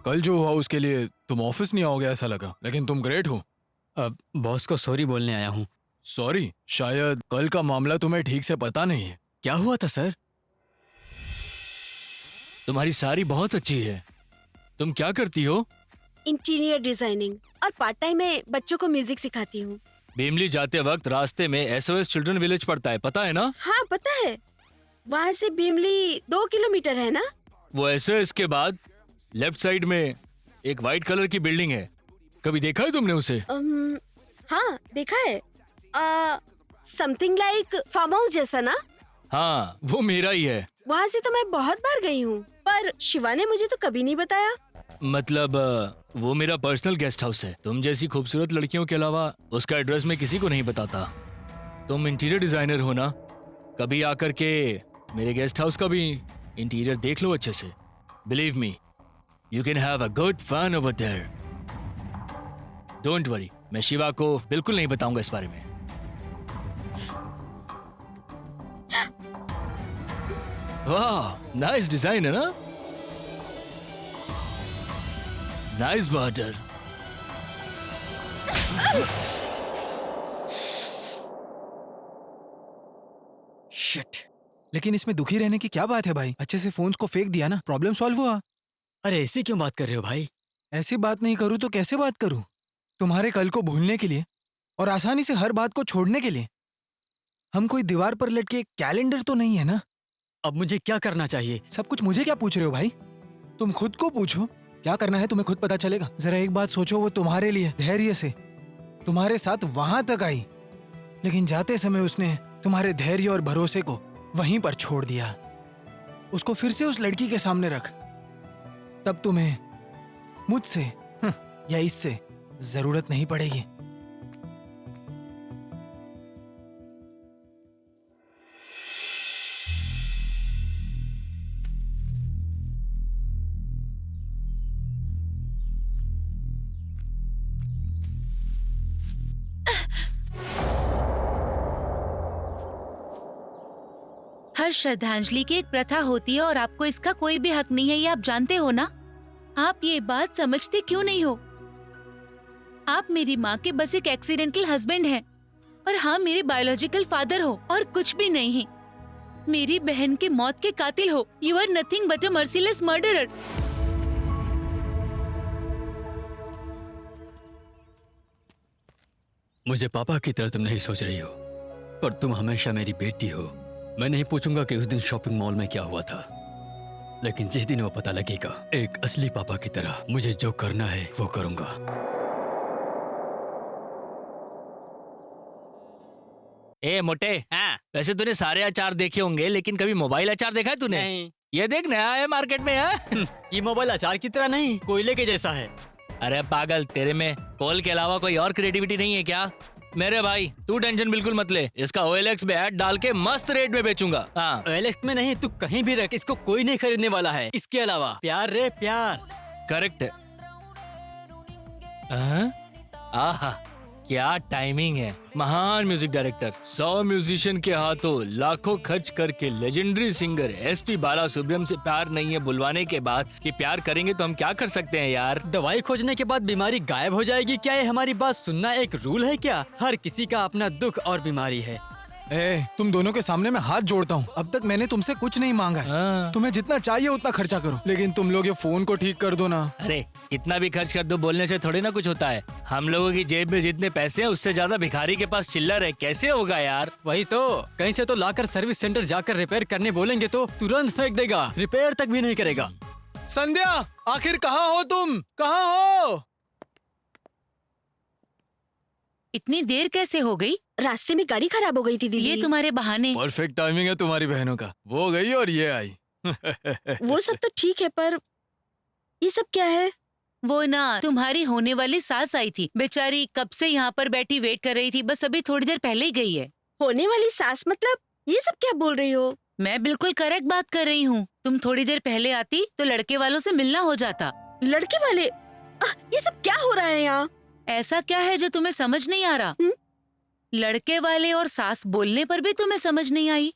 कल जो हुआ उसके लिए तुम ऑफिस नहीं आओगे ऐसा लगा, लेकिन तुम ग्रेट हो। अब बॉस को सॉरी बोलने आया हूँ। सॉरी? शायद कल का मामला तुम्हें ठीक से पता नहीं है। क्या हुआ था सर? तुम्हारी साड़ी बहुत अच्छी है। तुम क्या करती हो? इंटीरियर डिजाइनिंग और पार्ट टाइम में बच्चों को म्यूजिक सिखाती हूँ। भीमली जाते वक्त रास्ते में SOS चिल्ड्रन विलेज पड़ता है, पता है ना? हाँ पता है, वहाँ से भीमली 2 किलोमीटर है ना। वो SOS के बाद लेफ्ट साइड में एक वाइट कलर की बिल्डिंग है, कभी देखा है तुमने उसे? हाँ देखा है, समथिंग लाइक फार्म हाउस जैसा ना। हाँ, वो मेरा ही है। वहाँ से तो मैं बहुत बार गई हूँ, पर शिवा ने मुझे तो कभी नहीं बताया। मतलब वो मेरा पर्सनल गेस्ट हाउस है। तुम जैसी खूबसूरत लड़कियों के अलावा उसका एड्रेस मैं किसी को नहीं बताता। तुम इंटीरियर डिजाइनर हो ना, कभी आकर के मेरे गेस्ट हाउस का भी इंटीरियर देख लो अच्छे से। Believe me, you can have a good fun over there. Don't worry, मैं शिवा को बिल्कुल नहीं बताऊंगा इस बारे में। वाह, नाइस डिजाइन है ना? Nice border. शिट। लेकिन इसमें दुखी रहने की क्या बात है भाई? अच्छे से फोन्स को फेंक दिया ना, प्रॉब्लम सॉल्व हुआ। अरे ऐसी क्यों बात कर रहे हो भाई? ऐसी बात नहीं करूँ तो कैसे बात करूँ? तुम्हारे कल को भूलने के लिए और आसानी से हर बात को छोड़ने के लिए हम कोई दीवार पर लटके कैलेंडर तो नहीं है ना। अब मुझे क्या करना चाहिए? सब कुछ मुझे क्या पूछ रहे हो भाई? तुम खुद को पूछो, क्या करना है तुम्हें खुद पता चलेगा। जरा एक बात सोचो, वो तुम्हारे लिए धैर्य से तुम्हारे साथ वहां तक आई, लेकिन जाते समय उसने तुम्हारे धैर्य और भरोसे को वहीं पर छोड़ दिया। उसको फिर से उस लड़की के सामने रख, तब तुम्हें मुझसे या इससे जरूरत नहीं पड़ेगी। हर श्रद्धांजलि की एक प्रथा होती है और आपको इसका कोई भी हक नहीं है, ये आप जानते हो ना। आप ये बात समझते क्यों नहीं हो? आप मेरी माँ के बस एक एक्सीडेंटल हस्बैंड हैं और हाँ मेरे बायोलॉजिकल फादर हो और कुछ भी नहीं। मेरी बहन के मौत के कातिल हो। You are nothing but a merciless murderer. मुझे पापा की तरह तुम नहीं सोच रही हो, पर तुम हमेशा मेरी बेटी हो। मैं नहीं पूछूंगा कि उस दिन शॉपिंग मॉल में क्या हुआ था, लेकिन जिस दिन वो पता लगेगा, एक असली पापा की तरह मुझे जो करना है वो करूंगा। ए मोटे, हाँ। वैसे तूने सारे अचार देखे होंगे, लेकिन कभी मोबाइल अचार देखा है तूने? नहीं। ये देख, नया है मार्केट में। है ये मोबाइल अचार की तरह नहीं, कोयले के जैसा है। अरे पागल, तेरे में कोल के अलावा कोई और क्रिएटिविटी नहीं है क्या? मेरे भाई तू टेंशन बिल्कुल मत ले, इसका OLX में ऐड डाल के मस्त रेट में बेचूंगा। हाँ, OLX में नहीं, तू कहीं भी रख, इसको कोई नहीं खरीदने वाला है। इसके अलावा प्यार रे प्यार। करेक्ट है। हाँ? आहा, क्या टाइमिंग है। महान म्यूजिक डायरेक्टर 100 म्यूजिशियन के हाथों लाखों खर्च करके लेजेंडरी सिंगर एसपी बालासुब्रमण्यम से प्यार नहीं है बुलवाने के बाद कि प्यार करेंगे तो हम क्या कर सकते हैं यार। दवाई खोजने के बाद बीमारी गायब हो जाएगी क्या? ये हमारी बात सुनना एक रूल है क्या? हर किसी का अपना दुख और बीमारी है। तुम दोनों के सामने मैं हाथ जोड़ता हूँ। अब तक मैंने तुमसे कुछ नहीं मांगा है। हाँ। तुम्हें जितना चाहिए उतना खर्चा करो, लेकिन तुम लोग ये फोन को ठीक कर दो ना। अरे इतना भी खर्च कर दो, बोलने से थोड़ी ना कुछ होता है। हम लोगों की जेब में जितने पैसे हैं उससे ज्यादा भिखारी के पास चिल्लर है, कैसे होगा यार। वही तो, कहीं से तो लाकर सर्विस सेंटर जाकर रिपेयर करने बोलेंगे तो तुरंत फेंक देगा, रिपेयर तक भी नहीं करेगा। संध्या, आखिर कहाँ हो तुम? कहाँ हो? इतनी देर कैसे हो गई? रास्ते में गाड़ी खराब हो गई थी दीदी। ये तुम्हारे बहाने। परफेक्ट टाइमिंग है तुम्हारी बहनों का। वो गई और ये आई। वो सब तो ठीक है, पर ये सब क्या है? वो ना तुम्हारी होने वाली सास आई थी, बेचारी कब से यहाँ पर बैठी वेट कर रही थी, बस अभी थोड़ी देर पहले ही गई है। होने वाली सास मतलब? ये सब क्या बोल रही हो? मैं बिल्कुल करेक्ट बात कर रही हूँ। तुम थोड़ी देर पहले आती तो लड़के वालों से मिलना हो जाता। लड़के वाले? ये सब क्या हो रहा है यहाँ? ऐसा क्या है जो तुम्हें समझ नहीं आ रहा? लड़के वाले और सास बोलने पर भी तुम्हें समझ नहीं आई?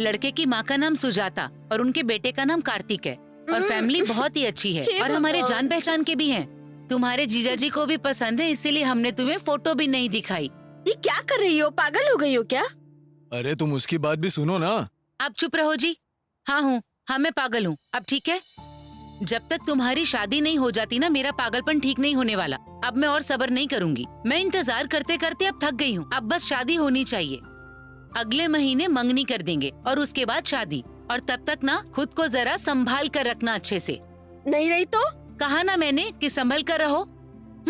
लड़के की माँ का नाम सुजाता और उनके बेटे का नाम कार्तिक है और फैमिली बहुत ही अच्छी है और हमारे जान पहचान के भी हैं। तुम्हारे जीजाजी को भी पसंद है, इसीलिए हमने तुम्हें फोटो भी नहीं दिखाई। ये क्या कर रही हो? पागल हो गई हो क्या? अरे तुम उसकी बात भी सुनो ना। आप चुप रहो जी। हाँ हूँ, हाँ मैं पागल हूँ। अब ठीक है, जब तक तुम्हारी शादी नहीं हो जाती ना, मेरा पागलपन ठीक नहीं होने वाला। अब मैं और सब्र नहीं करूँगी। मैं इंतजार करते करते अब थक गई हूँ। अब बस शादी होनी चाहिए। अगले महीने मंगनी कर देंगे और उसके बाद शादी। और तब तक ना खुद को जरा संभाल कर रखना अच्छे से। नहीं रही तो? कहा ना मैंने कि संभल कर रहो।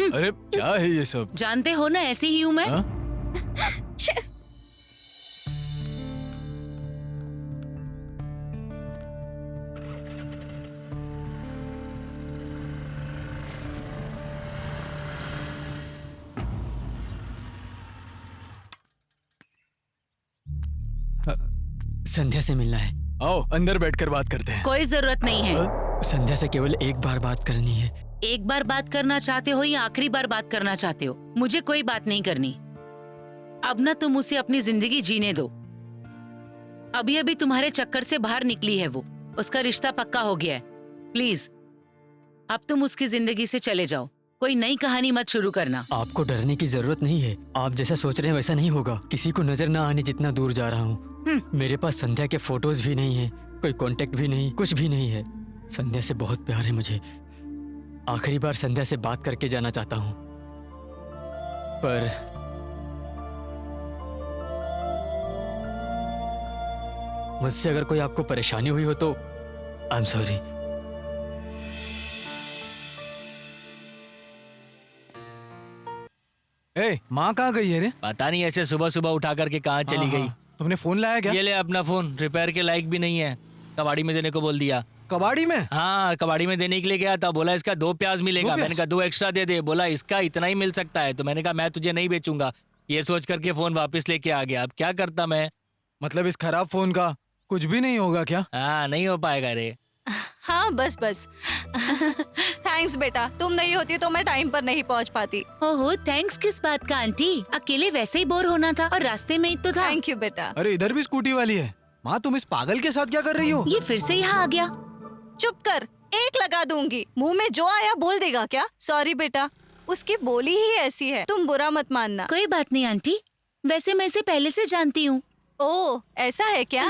अरे क्या है ये सब? जानते हो ना ऐसी ही हूँ मैं। छे। संध्या से मिलना है। आओ अंदर बैठकर बात करते हैं। कोई जरूरत नहीं है। संध्या से केवल एक बार बात करनी है। एक बार बात करना चाहते हो या आखिरी बार बात करना चाहते हो? मुझे कोई बात नहीं करनी। अब ना तुम उसे अपनी जिंदगी जीने दो। अभी अभी तुम्हारे चक्कर से बाहर निकली है वो। उसका रिश्ता पक्का हो गया है। प्लीज अब तुम उसकी जिंदगी से चले जाओ। कोई नई कहानी मत शुरू करना। आपको डरने की जरूरत नहीं है। आप जैसा सोच रहे हैं वैसा नहीं होगा। किसी को नजर ना आने जितना दूर जा रहा हूँ। मेरे पास संध्या के फोटोज भी नहीं है, कोई कांटेक्ट भी नहीं, कुछ भी नहीं है। संध्या से बहुत प्यार है मुझे। आखिरी बार संध्या से बात करके जाना चाहता हूँ, पर मुझसे अगर कोई आपको परेशानी हुई हो तो आई एम सॉरी। माँ कहाँ गई है रे? पता नहीं ऐसे सुबह सुबह उठा करके कहाँ चली गई। तुमने फोन लाया क्या? ये ले अपना फोन, रिपेयर के लायक भी नहीं है, कबाड़ी में देने को बोल दिया। कबाड़ी में? हाँ कबाड़ी में देने के लिए गया था। बोला इसका 2 प्याज मिलेगा। मैंने कहा 2 एक्स्ट्रा दे दे। बोला इसका इतना ही मिल सकता है। तो मैंने कहा मैं तुझे नहीं बेचूंगा। ये सोच करके फोन वापस लेके आ गया। अब क्या करता मैं? मतलब इस खराब फोन का कुछ भी नहीं होगा क्या? हाँ नहीं हो पाएगा रे। हाँ बस बस। थैंक्स बेटा, तुम नहीं होती तो मैं टाइम पर नहीं पहुंच पाती। ओहो थैंक्स किस बात का आंटी? अकेले वैसे ही बोर होना था और रास्ते में ही तो था। थैंक यू बेटा। अरे इधर भी स्कूटी वाली है। माँ तुम इस पागल के साथ क्या कर रही हो? ये फिर से यहाँ आ गया। चुप कर, एक लगा दूंगी। मुंह में जो आया बोल देगा क्या? सॉरी बेटा, उसकी बोली ही ऐसी है, तुम बुरा मत मानना। कोई बात नहीं आंटी, वैसे मैं इसे पहले से जानती हूँ। ओह ऐसा है क्या?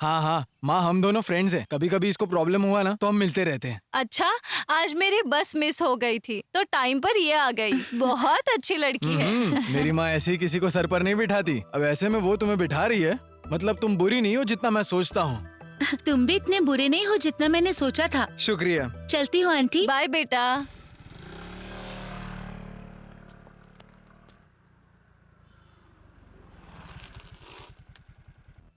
हाँ माँ हम दोनों फ्रेंड्स हैं। कभी कभी इसको प्रॉब्लम हुआ ना तो हम मिलते रहते हैं। अच्छा, आज मेरी बस मिस हो गई थी तो टाइम पर ये आ गई। बहुत अच्छी लड़की है। मेरी माँ ऐसे ही किसी को सर पर नहीं बिठाती। अब ऐसे में वो तुम्हें बिठा रही है, मतलब तुम बुरी नहीं हो जितना मैं सोचता हूँ। तुम भी इतने बुरे नहीं हो जितना मैंने सोचा था। शुक्रिया। चलती हूँ आंटी। बाय बेटा।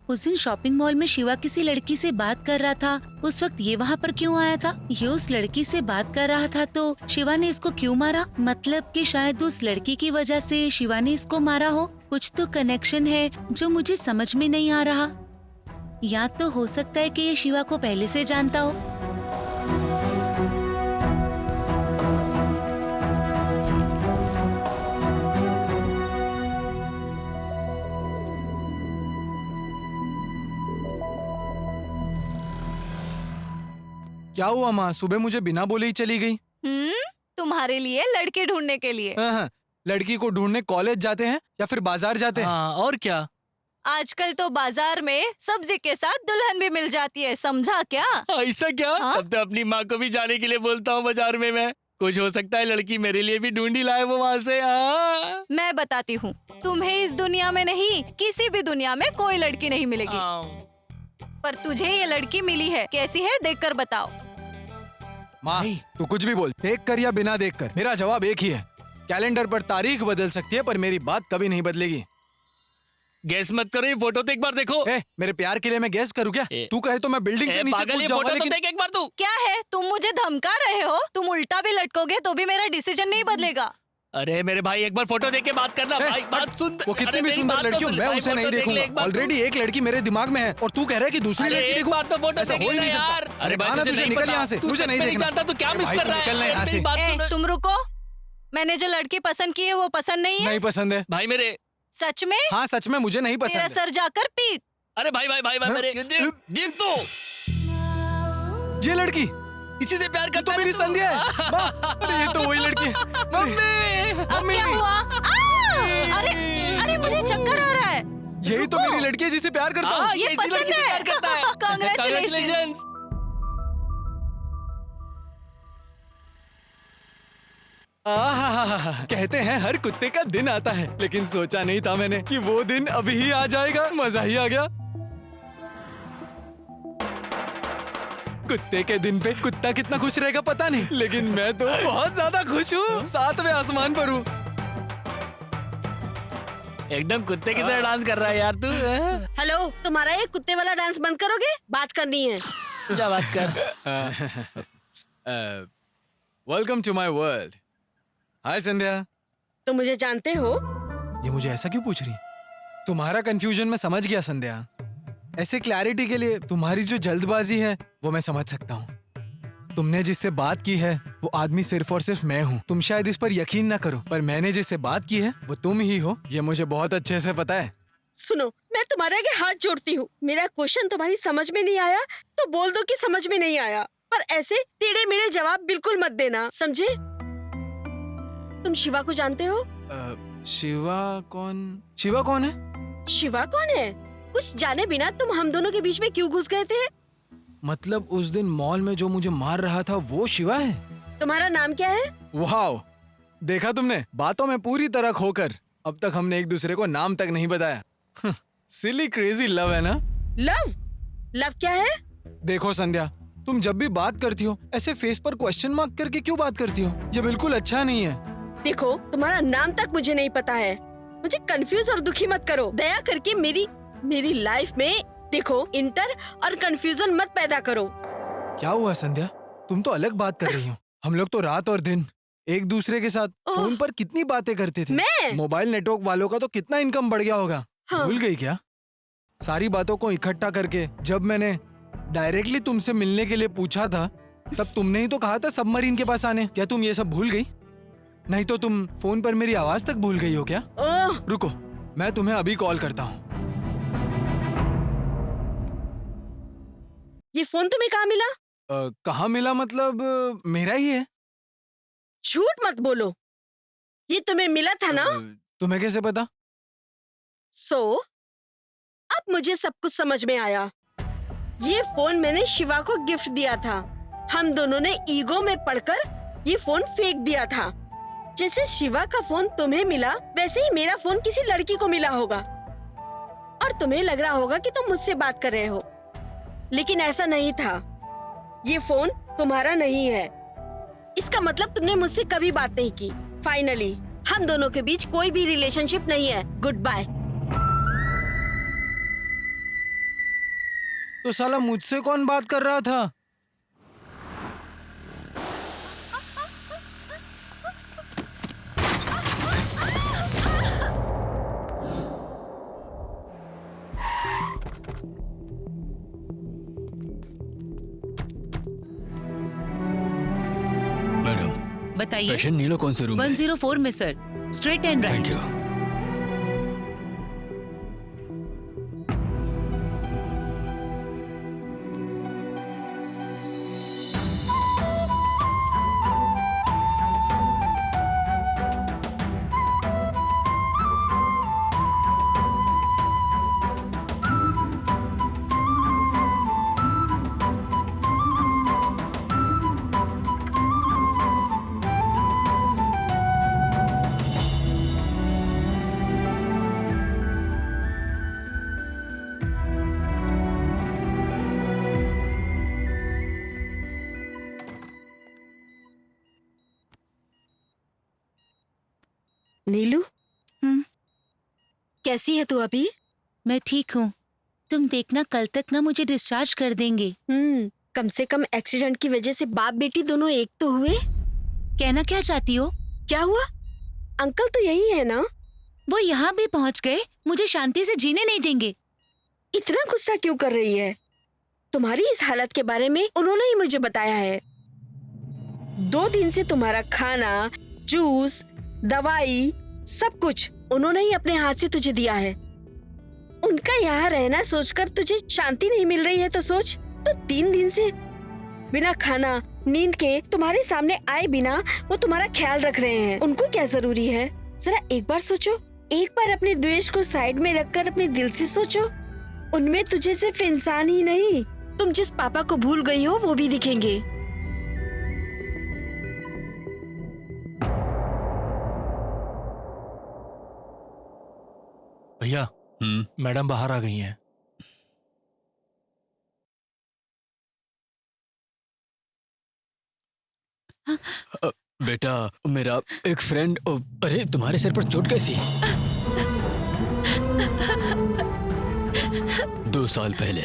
उस दिन शॉपिंग मॉल में शिवा किसी लड़की से बात कर रहा था। उस वक्त ये वहाँ पर क्यों आया था? ये उस लड़की से बात कर रहा था तो शिवा ने इसको क्यों मारा? मतलब कि शायद उस लड़की की वजह से शिवा ने इसको मारा हो। कुछ तो कनेक्शन है जो मुझे समझ में नहीं आ रहा। या तो हो सकता है कि ये शिवा को पहले से जानता हो। क्या हुआ माँ? सुबह मुझे बिना बोले ही चली गई। तुम्हारे लिए लड़के ढूंढने के लिए। हाँ, लड़की को ढूंढने कॉलेज जाते हैं या फिर बाजार जाते हैं? हाँ, और क्या। आजकल तो बाजार में सब्जी के साथ दुल्हन भी मिल जाती है, समझा क्या? ऐसा क्या? हाँ? तब तो अपनी माँ को भी जाने के लिए बोलता हूँ बाजार में मैं। कुछ हो सकता है लड़की मेरे लिए भी ढूंढी लाए वो वहाँ से। मैं बताती हूँ, तुम्हें इस दुनिया में नहीं, किसी भी दुनिया में कोई लड़की नहीं मिलेगी, पर तुझे ये लड़की मिली है। कैसी है देख कर बताओ। माँ तू कुछ भी बोल, देख कर या बिना देख कर, मेरा जवाब एक ही है। कैलेंडर पर तारीख बदल सकती है पर मेरी बात कभी नहीं बदलेगी। गैस मत करो, ये फोटो तो एक बार देखो। मेरे प्यार के लिए मैं गैस करूँ क्या? तू कहे तो मैं बिल्डिंग से नीचे पागल, कूद ये जाऊंगा, फोटो तो लेकिन देख एक बार तू। क्या है, तुम मुझे धमका रहे हो? तुम उल्टा भी लटकोगे तो भी मेरा डिसीजन नहीं बदलेगा। अरे मेरे भाई एक बार फोटो देख के बात करना भाई, बात सुन। वो कितनी भी सुंदर लड़की हो, मैं उसे नहीं देखूंगा। ऑलरेडी एक लड़की मेरे दिमाग में है और तू कह रहा है कि दूसरी लड़की देखूं? बार तो फोटो ऐसा देख हो ही लेना नहीं यार। सकता। अरे भाई ना, तुझे तुझे नहीं निकल पता। यहाँ से, तू मुझे सच नहीं में देखना। जानता, तू क्या मिस भाई, कर तू रहा है? निकलना यहाँ मेरी से। बात सुन। तुम रुको, मैंने जो लड़की पसंद की है वो पसंद नहीं है। नहीं पसंद है। भाई मेरे, सच में? हाँ सच में मुझे नहीं तेरा पसंद है। सर जाकर पीट। अरे भाई भाई भाई भाई मेरे, देख तो ये लड़की इसी से प्यार तो करता है मेरी तू। संध्या है। माँ, अरे ये तो वही लड़की है। मम्मी, अब क्या हुआ? अरे अरे मुझे चक्कर आ रहा है। यही तो मेरी लड़की है जिसे प्यार करता हूँ। हाँ, ये इसी पसंद लड़की से है। प्यार करता है। Congratulations। आहाहाहा, कहते हैं हर कुत्ते का दिन आता है, लेकिन सोचा नहीं था मैंने कि वो दिन अभी ही आ जाएगा। मजा ही आ गया। कुत्ते के दिन पे कुत्ता कितना खुश रहेगा पता नहीं, लेकिन मैं तो बहुत ज्यादा खुश हूँ। 7वें आसमान पर हूँ। एकदम कुत्ते की तरह डांस कर रहा है यार तू। हेलो, तुम्हारा ये कुत्ते वाला डांस बंद करोगे? बात करनी है। क्या बात कर। Welcome to my world. Hi Sandhya. तुम मुझे जानते हो? ये मुझे ऐसा क्यों पूछ रही? तुम्हारा कंफ्यूजन मैं समझ गया संध्या। ऐसे क्लैरिटी के लिए तुम्हारी जो जल्दबाजी है वो मैं समझ सकता हूँ। तुमने जिससे बात की है वो आदमी सिर्फ और सिर्फ मैं हूँ। तुम शायद इस पर यकीन ना करो, पर मैंने जिससे बात की है वो तुम ही हो, ये मुझे बहुत अच्छे से पता है। सुनो, मैं तुम्हारे आगे हाथ जोड़ती हूँ। मेरा क्वेश्चन तुम्हारी समझ में नहीं आया तो बोल दो कि समझ में नहीं आया, पर ऐसे टेढ़े मेढ़े जवाब बिल्कुल मत देना, समझे? तुम शिवा को जानते हो? शिवा कौन? शिवा कौन है? शिवा कौन है? कुछ जाने बिना तुम हम दोनों के बीच में क्यों घुस गए थे? मतलब उस दिन मॉल में जो मुझे मार रहा था वो शिवा है? तुम्हारा नाम क्या है? वाह, देखा तुमने, बातों में पूरी तरह खोकर। अब तक हमने एक दूसरे को नाम तक नहीं बताया। सिली क्रेजी लव है ना? लव? लव क्या है? देखो संध्या, तुम जब भी बात करती हो ऐसे फेस पर क्वेश्चन मार्क करके क्यों बात करती हो? ये बिल्कुल अच्छा नहीं है। देखो, तुम्हारा नाम तक मुझे नहीं पता है। मुझे कंफ्यूज और दुखी मत करो। दया करके मेरी लाइफ में देखो इंटर और कंफ्यूजन मत पैदा करो। क्या हुआ संध्या? तुम तो अलग बात कर रही हो। हम लोग तो रात और दिन एक दूसरे के साथ फोन पर कितनी बातें करते थे। मैं? मोबाइल नेटवर्क वालों का तो कितना इनकम बढ़ गया होगा। हाँ। भूल गई क्या? सारी बातों को इकट्ठा करके जब मैंने डायरेक्टली तुमसे मिलने के लिए पूछा था तब तुमने ही तो कहा था सबमरीन के पास आने। क्या तुम ये सब भूल गई? नहीं तो तुम फोन पर मेरी आवाज तक भूल गई हो क्या? रुको, मैं तुम्हें अभी कॉल करता हूँ। ये फोन तुम्हें कहाँ मिला? कहाँ मिला मतलब मेरा ही है। झूठ मत बोलो, ये तुम्हें मिला था ना? तुम्हें कैसे पता? अब मुझे सब कुछ समझ में आया। ये फोन मैंने शिवा को गिफ्ट दिया था। हम दोनों ने ईगो में पड़कर ये फोन फेंक दिया था। जैसे शिवा का फोन तुम्हें मिला वैसे ही मेरा फोन किसी लड़की को मिला होगा और तुम्हें लग रहा होगा कि तुम मुझसे बात कर रहे हो, लेकिन ऐसा नहीं था। ये फोन तुम्हारा नहीं है। इसका मतलब तुमने मुझसे कभी बात नहीं की। फाइनली हम दोनों के बीच कोई भी रिलेशनशिप नहीं है। Good bye. तो साला मुझसे कौन बात कर रहा था? मैडम, बताइए। पेशेंट नीलो कौन से रूम में? 104 में sir, straight and thank right. You. Neelu, हम्म। कैसी है तू अभी? मैं ठीक हूँ। तुम देखना कल तक ना मुझे डिस्चार्ज कर देंगे। कम से कम एक्सीडेंट की वजह से बाप बेटी दोनों एक तो हुए। कहना क्या चाहती हो? क्या हुआ? अंकल तो यही है ना? वो यहाँ भी पहुँच गए, मुझे शांति से जीने नहीं देंगे। इतना गुस्सा क्यों कर रही है? तुम्हारी इस हालत के बारे में उन्होंने ही मुझे बताया है। 2 दिन से तुम्हारा खाना, जूस, दवाई, सब कुछ उन्होंने ही अपने हाथ से तुझे दिया है। उनका यहाँ रहना सोचकर तुझे शांति नहीं मिल रही है तो सोच, तो 3 दिन से बिना खाना नींद के तुम्हारे सामने आए बिना वो तुम्हारा ख्याल रख रहे हैं। उनको क्या जरूरी है? जरा एक बार सोचो, एक बार अपने द्वेष को साइड में रखकर अपने दिल से सोचो। उनमें तुझे सिर्फ इंसान ही नहीं, तुम जिस पापा को भूल गई हो वो भी दिखेंगे। भैया, मैडम बाहर आ गई हैं। बेटा, मेरा एक फ्रेंड। अरे तुम्हारे सिर पर चोट कैसी? 2 साल पहले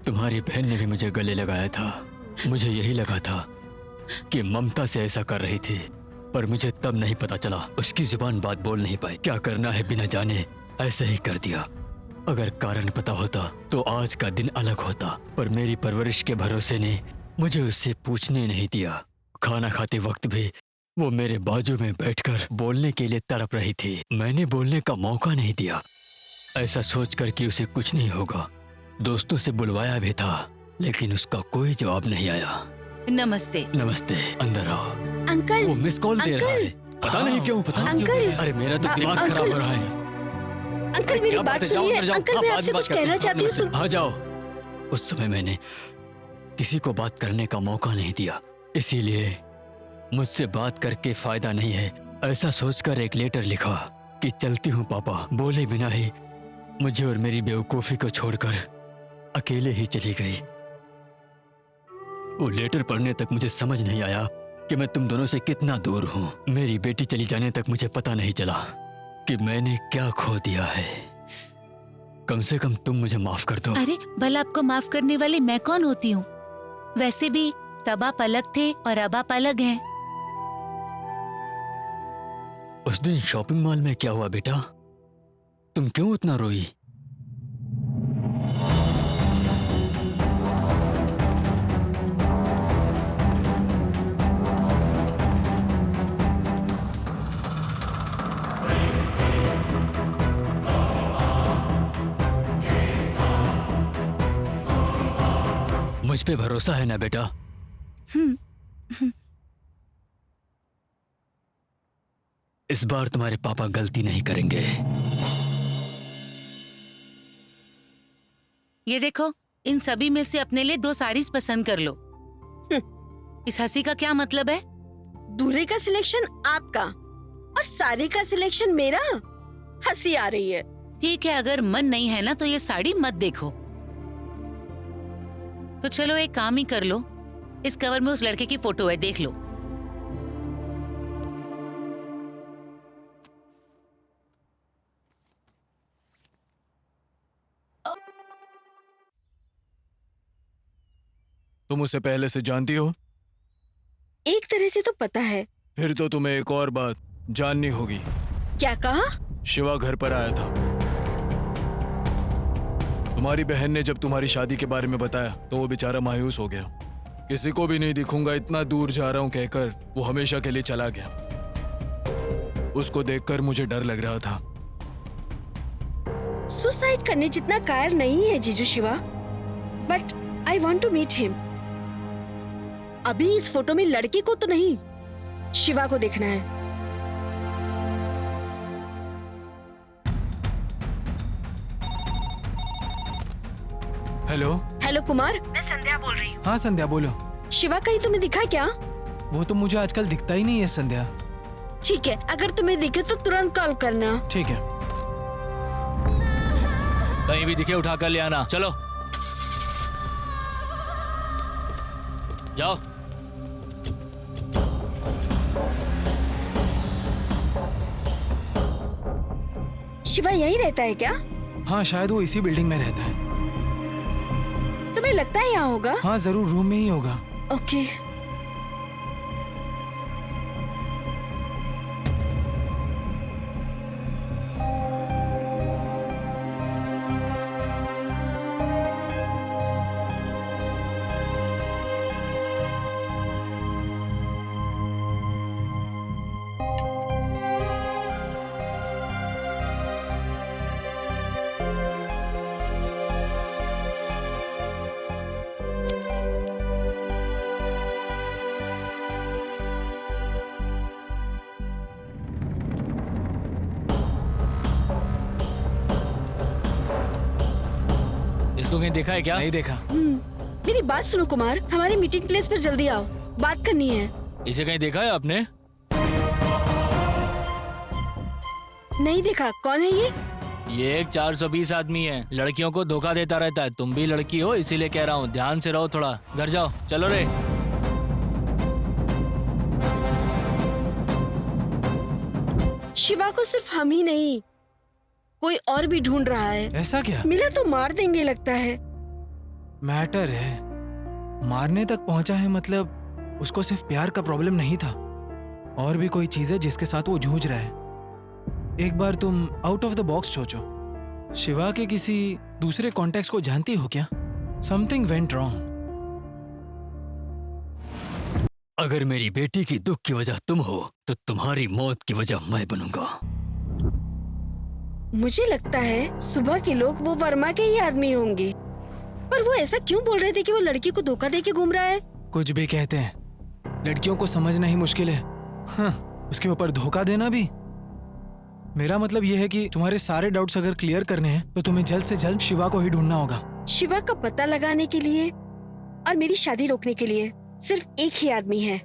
तुम्हारी बहन ने भी मुझे गले लगाया था। मुझे यही लगा था कि ममता से ऐसा कर रही थी, पर मुझे तब नहीं पता चला। उसकी जुबान बात बोल नहीं पाई। क्या करना है बिना जाने ऐसे ही कर दिया। अगर कारण पता होता तो आज का दिन अलग होता, पर मेरी परवरिश के भरोसे ने मुझे उससे पूछने नहीं दिया। खाना खाते वक्त भी वो मेरे बाजू में बैठकर बोलने के लिए तड़प रही थी। मैंने बोलने का मौका नहीं दिया, ऐसा सोचकर कि उसे कुछ नहीं होगा। दोस्तों से बुलवाया भी था, लेकिन उसका कोई जवाब नहीं आया। नमस्ते। नमस्ते, अंदर आओ। अंकल, वो मिस कॉल दे रहा है, पता नहीं क्यों। अंकल, अरे मेरा तो दिमाग अंकल, खराब हो रहा है। अंकल मेरी बात सुनिए। अंकल मैं आपसे कुछ कहना चाहती हूँ। सुन। आ जाओ। उस समय मैंने किसी को बात करने का मौका नहीं दिया, इसीलिए मुझसे बात करके फायदा नहीं है, ऐसा सोचकर एक लेटर लिखा कि चलती हूँ पापा। बोले बिना ही मुझे और मेरी बेवकूफ़ी को छोड़कर अकेले ही चली गई। वो लेटर पढ़ने तक मुझे समझ नहीं आया कि मैं तुम दोनों से कितना दूर हूँ। मेरी बेटी चली जाने तक मुझे पता नहीं चला कि मैंने क्या खो दिया है। कम से कम तुम मुझे माफ कर दो। अरे भला आपको माफ करने वाली मैं कौन होती हूँ? वैसे भी तब आप अलग थे और अब आप अलग हैं। उस दिन शॉपिंग मॉल में क्या हुआ बेटा? तुम क्यों इतना रोई? मुझ पे भरोसा है ना बेटा? इस बार तुम्हारे पापा गलती नहीं करेंगे। ये देखो, इन सभी में से अपने लिए 2 साड़ीज पसंद कर लो। इस हंसी का क्या मतलब है? दूल्हे का सिलेक्शन आपका और साड़ी का सिलेक्शन मेरा। हंसी आ रही है। ठीक है, अगर मन नहीं है ना तो ये साड़ी मत देखो। तो चलो एक काम ही कर लो, इस कवर में उस लड़के की फोटो है, देख लो। तुम उसे पहले से जानती हो? एक तरह से तो पता है। फिर तो तुम्हें एक और बात जाननी होगी। क्या कहा? शिवा घर पर आया था। तुम्हारी बहन ने जब तुम्हारी शादी के बारे में बताया तो वो बेचारा मायूस हो गया। किसी को भी नहीं दिखूंगा, इतना दूर जा रहा हूं कहकर वो हमेशा के लिए चला गया। उसको देखकर मुझे डर लग रहा था। सुसाइड करने जितना कायर नहीं है जीजू Shiva, but I want to meet him. अभी इस फोटो में लड़के को तो नहीं, शिवा को देखना है। हेलो। हेलो कुमार, मैं संध्या बोल रही हूँ। हाँ संध्या बोलो। शिवा कहीं तुम्हें दिखा क्या? वो तो मुझे आजकल दिखता ही नहीं है संध्या। ठीक है, अगर तुम्हें दिखे तो तुरंत कॉल करना। ठीक है। कहीं भी दिखे उठा कर ले आना। चलो जाओ। शिवा यहीं रहता है क्या? हाँ, शायद वो इसी बिल्डिंग में रहता है। तुम्हें लगता है यहाँ होगा? हाँ, जरूर रूम में ही होगा। ओके। इसको कहीं देखा है क्या? नहीं देखा। मेरी बात सुनो कुमार, हमारी मीटिंग प्लेस पर जल्दी आओ, बात करनी है। इसे कहीं देखा है आपने? नहीं देखा। कौन है ये? ये एक 420 आदमी है, लड़कियों को धोखा देता रहता है। तुम भी लड़की हो इसीलिए कह रहा हूँ, ध्यान से रहो थोड़ा। घर जाओ, चलो रे। शिवा को सिर्फ हम ही नहीं, कोई और भी ढूंढ रहा है। ऐसा क्या? मिला तो मार देंगे लगता है। मैटर है, मारने तक पहुंचा है, मतलब उसको सिर्फ प्यार का प्रॉब्लम नहीं था, और भी कोई चीज है जिसके साथ वो जूझ रहा है। एक बार तुम आउट ऑफ द बॉक्स सोचो। शिवा के किसी दूसरे कॉन्टेक्ट को जानती हो क्या? Something went wrong. अगर मेरी बेटी की दुख की वजह तुम हो तो तुम्हारी मौत की वजह मैं बनूंगा। मुझे लगता है सुबह के लोग वो वर्मा के ही आदमी होंगे, पर वो ऐसा क्यों बोल रहे थे कि वो लड़की को धोखा देके घूम रहा है? कुछ भी कहते हैं, लड़कियों को समझना ही मुश्किल है। हाँ, उसके ऊपर धोखा देना भी। मेरा मतलब यह है कि तुम्हारे सारे डाउट्स अगर क्लियर करने हैं तो तुम्हें जल्द से जल्द शिवा को ही ढूंढना होगा। शिवा का पता लगाने के लिए और मेरी शादी रोकने के लिए सिर्फ एक ही आदमी है।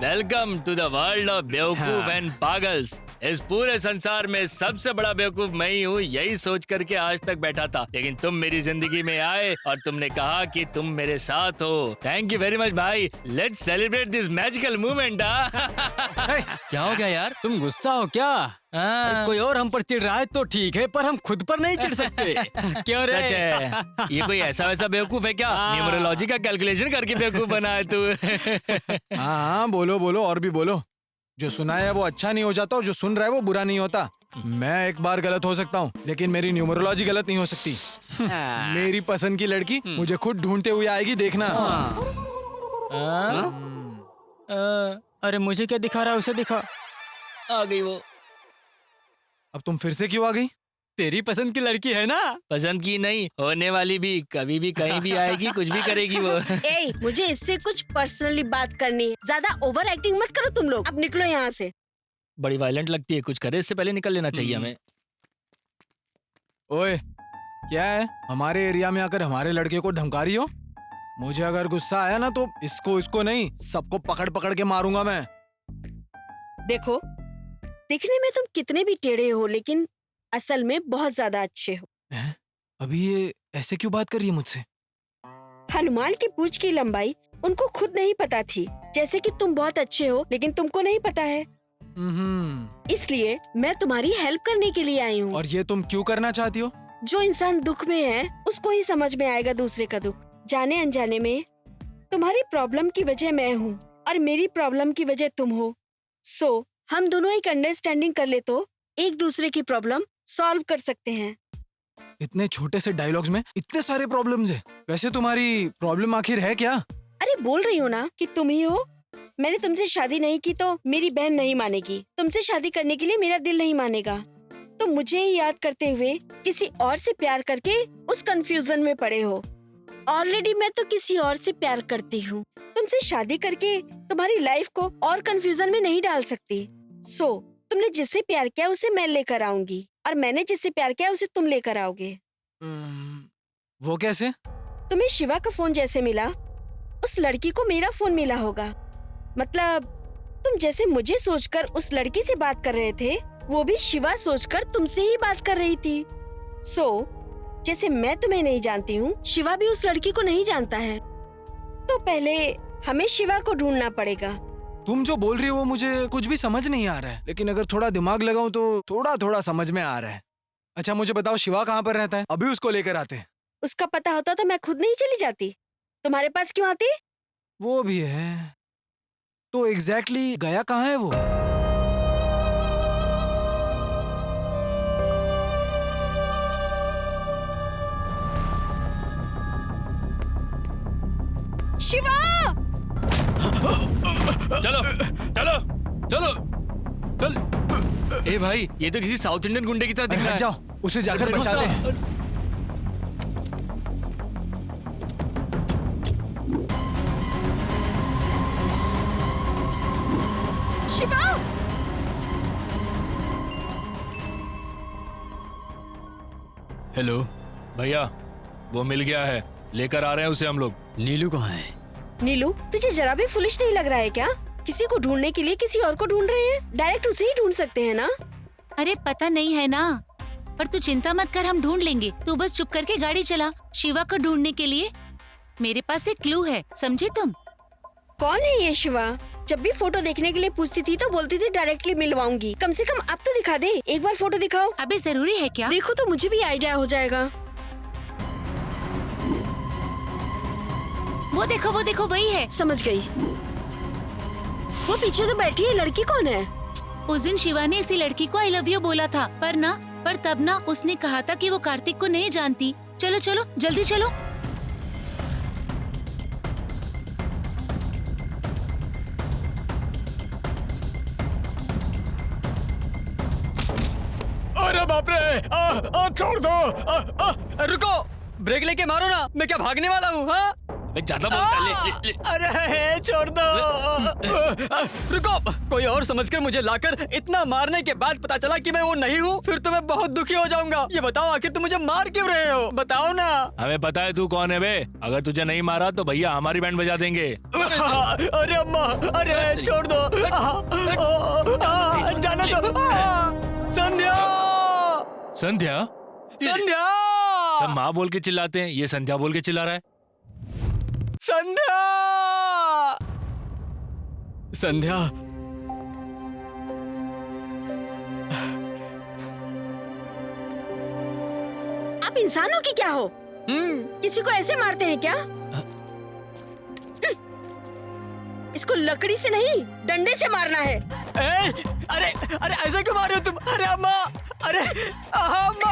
Welcome to the world of बेवकूफ एंड पागल्स। इस पूरे संसार में सबसे बड़ा बेवकूफ मैं ही हूँ, यही सोच करके आज तक बैठा था, लेकिन तुम मेरी जिंदगी में आए और तुमने कहा कि तुम मेरे साथ हो। थैंक यू वेरी मच भाई। Let's celebrate this magical moment. क्या हो गया यार? तुम गुस्सा हो क्या? हाँ। कोई और हम पर चिढ़ रहा है तो ठीक है, पर हम खुद पर नहीं चिढ़ सकते। क्यों रे? सच है, ये कोई ऐसा वैसा बेवकूफ है क्या? न्यूमरोलॉजी का कैलकुलेशन करके बेवकूफ बना है तू। हाँ, बोलो बोलो, और भी बोलो। जो सुना है वो अच्छा नहीं हो जाता और जो सुन रहा है वो बुरा नहीं होता। मैं एक बार गलत हो सकता हूँ, लेकिन मेरी न्यूमरोलॉजी गलत नहीं हो सकती। मेरी पसंद की लड़की मुझे खुद ढूंढते हुए आएगी, देखना। अरे मुझे क्या दिखा रहा है, उसे दिखा। आ गई वो। अब तुम फिर से क्यों आ गई? तेरी पसंद की लड़की है ना? पसंद की नहीं, होने वाली भी, कभी भी कहीं भी आएगी, कुछ भी करेगी वो। ए, मुझे इससे कुछ पर्सनली बात करनी है। ज्यादा ओवर एक्टिंग मत करो तुम लोग। अब निकलो यहाँ से। बड़ी वायलेंट लगती है, कुछ करे इससे पहले निकल लेना चाहिए हमें। ओए, क्या है? हमारे एरिया में आकर हमारे लड़के को धमका रही हो? मुझे अगर गुस्सा आया ना तो इसको नहीं, सबको पकड़ पकड़ के मारूंगा मैं। देखो, दिखने में तुम कितने भी टेढ़े हो, लेकिन असल में बहुत ज्यादा अच्छे हो। अभी ये ऐसे क्यों बात कर रही है मुझसे? हनुमान की पूंछ की लंबाई उनको खुद नहीं पता थी। जैसे कि तुम बहुत अच्छे हो, लेकिन तुमको नहीं पता है। इसलिए मैं तुम्हारी हेल्प करने के लिए आई हूँ। और ये तुम क्यों करना चाहती हो? जो इंसान दुख में है उसको ही समझ में आएगा दूसरे का दुख। जाने अनजाने में तुम्हारी प्रॉब्लम की वजह मैं हूँ और मेरी प्रॉब्लम की वजह तुम हो। सो हम दोनों एक अंडरस्टैंडिंग कर ले तो एक दूसरे की प्रॉब्लम सॉल्व कर सकते हैं। इतने छोटे से डायलॉग्स में इतने सारे प्रॉब्लम्स है। वैसे तुम्हारी प्रॉब्लम आखिर है क्या? अरे बोल रही हो ना कि तुम ही हो। मैंने तुमसे शादी नहीं की तो मेरी बहन नहीं मानेगी। तुमसे शादी करने के लिए मेरा दिल नहीं मानेगा। तो मुझे ही याद करते हुए किसी और से प्यार करके उस कंफ्यूजन में पड़े हो। ऑलरेडी मैं तो किसी और से प्यार करती हूँ। तुमसे शादी करके तुम्हारी लाइफ को और कंफ्यूजन में नहीं डाल सकती। सो तुमने जिससे प्यार किया उसे मैं लेकर आऊंगी और मैंने जिससे प्यार किया उसे तुम लेकर आओगे। वो कैसे? तुम्हें शिवा का फोन जैसे मिला, उस लड़की को मेरा फोन मिला होगा। मतलब तुम जैसे मुझे सोचकर उस लड़की से बात कर रहे थे, वो भी शिवा सोचकर तुमसे ही बात कर रही थी। सो जैसे मैं तुम्हें नहीं जानती हूँ, शिवा भी उस लड़की को नहीं जानता है। तो पहले हमें शिवा को ढूंढना पड़ेगा तुम जो बोल रही हो वो मुझे कुछ भी समझ नहीं आ रहा है, लेकिन अगर थोड़ा दिमाग लगाऊं तो थोड़ा थोड़ा समझ में आ रहा है। अच्छा मुझे बताओ, शिवा कहाँ पर रहता है? अभी उसको लेकर आते हैं। उसका पता होता तो मैं खुद नहीं चली जाती, तुम्हारे पास क्यों आती? वो भी है, तो एग्जैक्टली गया कहाँ है वो? शिवा! चलो चलो चलो चल। ए भाई, ये तो किसी साउथ इंडियन गुंडे की तरह दिख रहा हट है। जाओ, उसे जाकर बचाते हैं। शिवा! हेलो, भैया वो मिल गया है, लेकर आ रहे हैं उसे हम लोग। नीलू कहाँ है? नीलू, तुझे जरा भी फुलिश नहीं लग रहा है क्या? किसी को ढूंढने के लिए किसी और को ढूंढ रहे हैं, डायरेक्ट उसे ही ढूंढ सकते हैं ना? अरे पता नहीं है ना, पर तू चिंता मत कर, हम ढूंढ लेंगे। तू बस चुप करके गाड़ी चला। शिवा को ढूंढने के लिए मेरे पास एक क्लू है, समझे तुम? कौन है ये शिवा? जब भी फोटो देखने के लिए पूछती थी तो बोलती थी डायरेक्टली मिलवाऊंगी। कम से कम अब तो दिखा दे, एक बार फोटो दिखाओ। अबे जरूरी है क्या? देखो तो मुझे भी आइडिया हो जाएगा। वो देखो वही है। समझ गई। वो पीछे तो बैठी है, लड़की कौन है? उस दिन शिवा ने इसी लड़की को आई लव यू बोला था, पर तब ना उसने कहा था कि वो कार्तिक को नहीं जानती। चलो चलो जल्दी चलो। अरे बाप रे! छोड़ दो! रुको! ब्रेक लेके मारो ना, मैं क्या भागने वाला हूँ? हाँ, ज्यादा बोलता ले। अरे छोड़ दो! रुको! कोई और समझकर मुझे लाकर इतना मारने के बाद पता चला कि मैं वो नहीं हूँ, फिर तो मैं बहुत दुखी हो जाऊंगा। ये बताओ, आखिर तुम मुझे मार क्यों रहे हो? बताओ ना। हमें पता है तू कौन है बे। अगर तुझे नहीं मारा तो भैया हमारी बैंड बजा देंगे। अरे अम्मा, अरे छोड़ दो! जाने दो! संध्या! संध्या? संध्या! सब माँ बोल के चिल्लाते हैं, ये संध्या बोल के चिल्ला रहा है। संध्या! संध्या! आप इंसान हो कि क्या हो? किसी को ऐसे मारते हैं क्या? इसको लकड़ी से नहीं, डंडे से मारना है। अरे अरे ऐसे क्यों मार रहे हो तुम? अरे अम्मा! अरे अम्मा!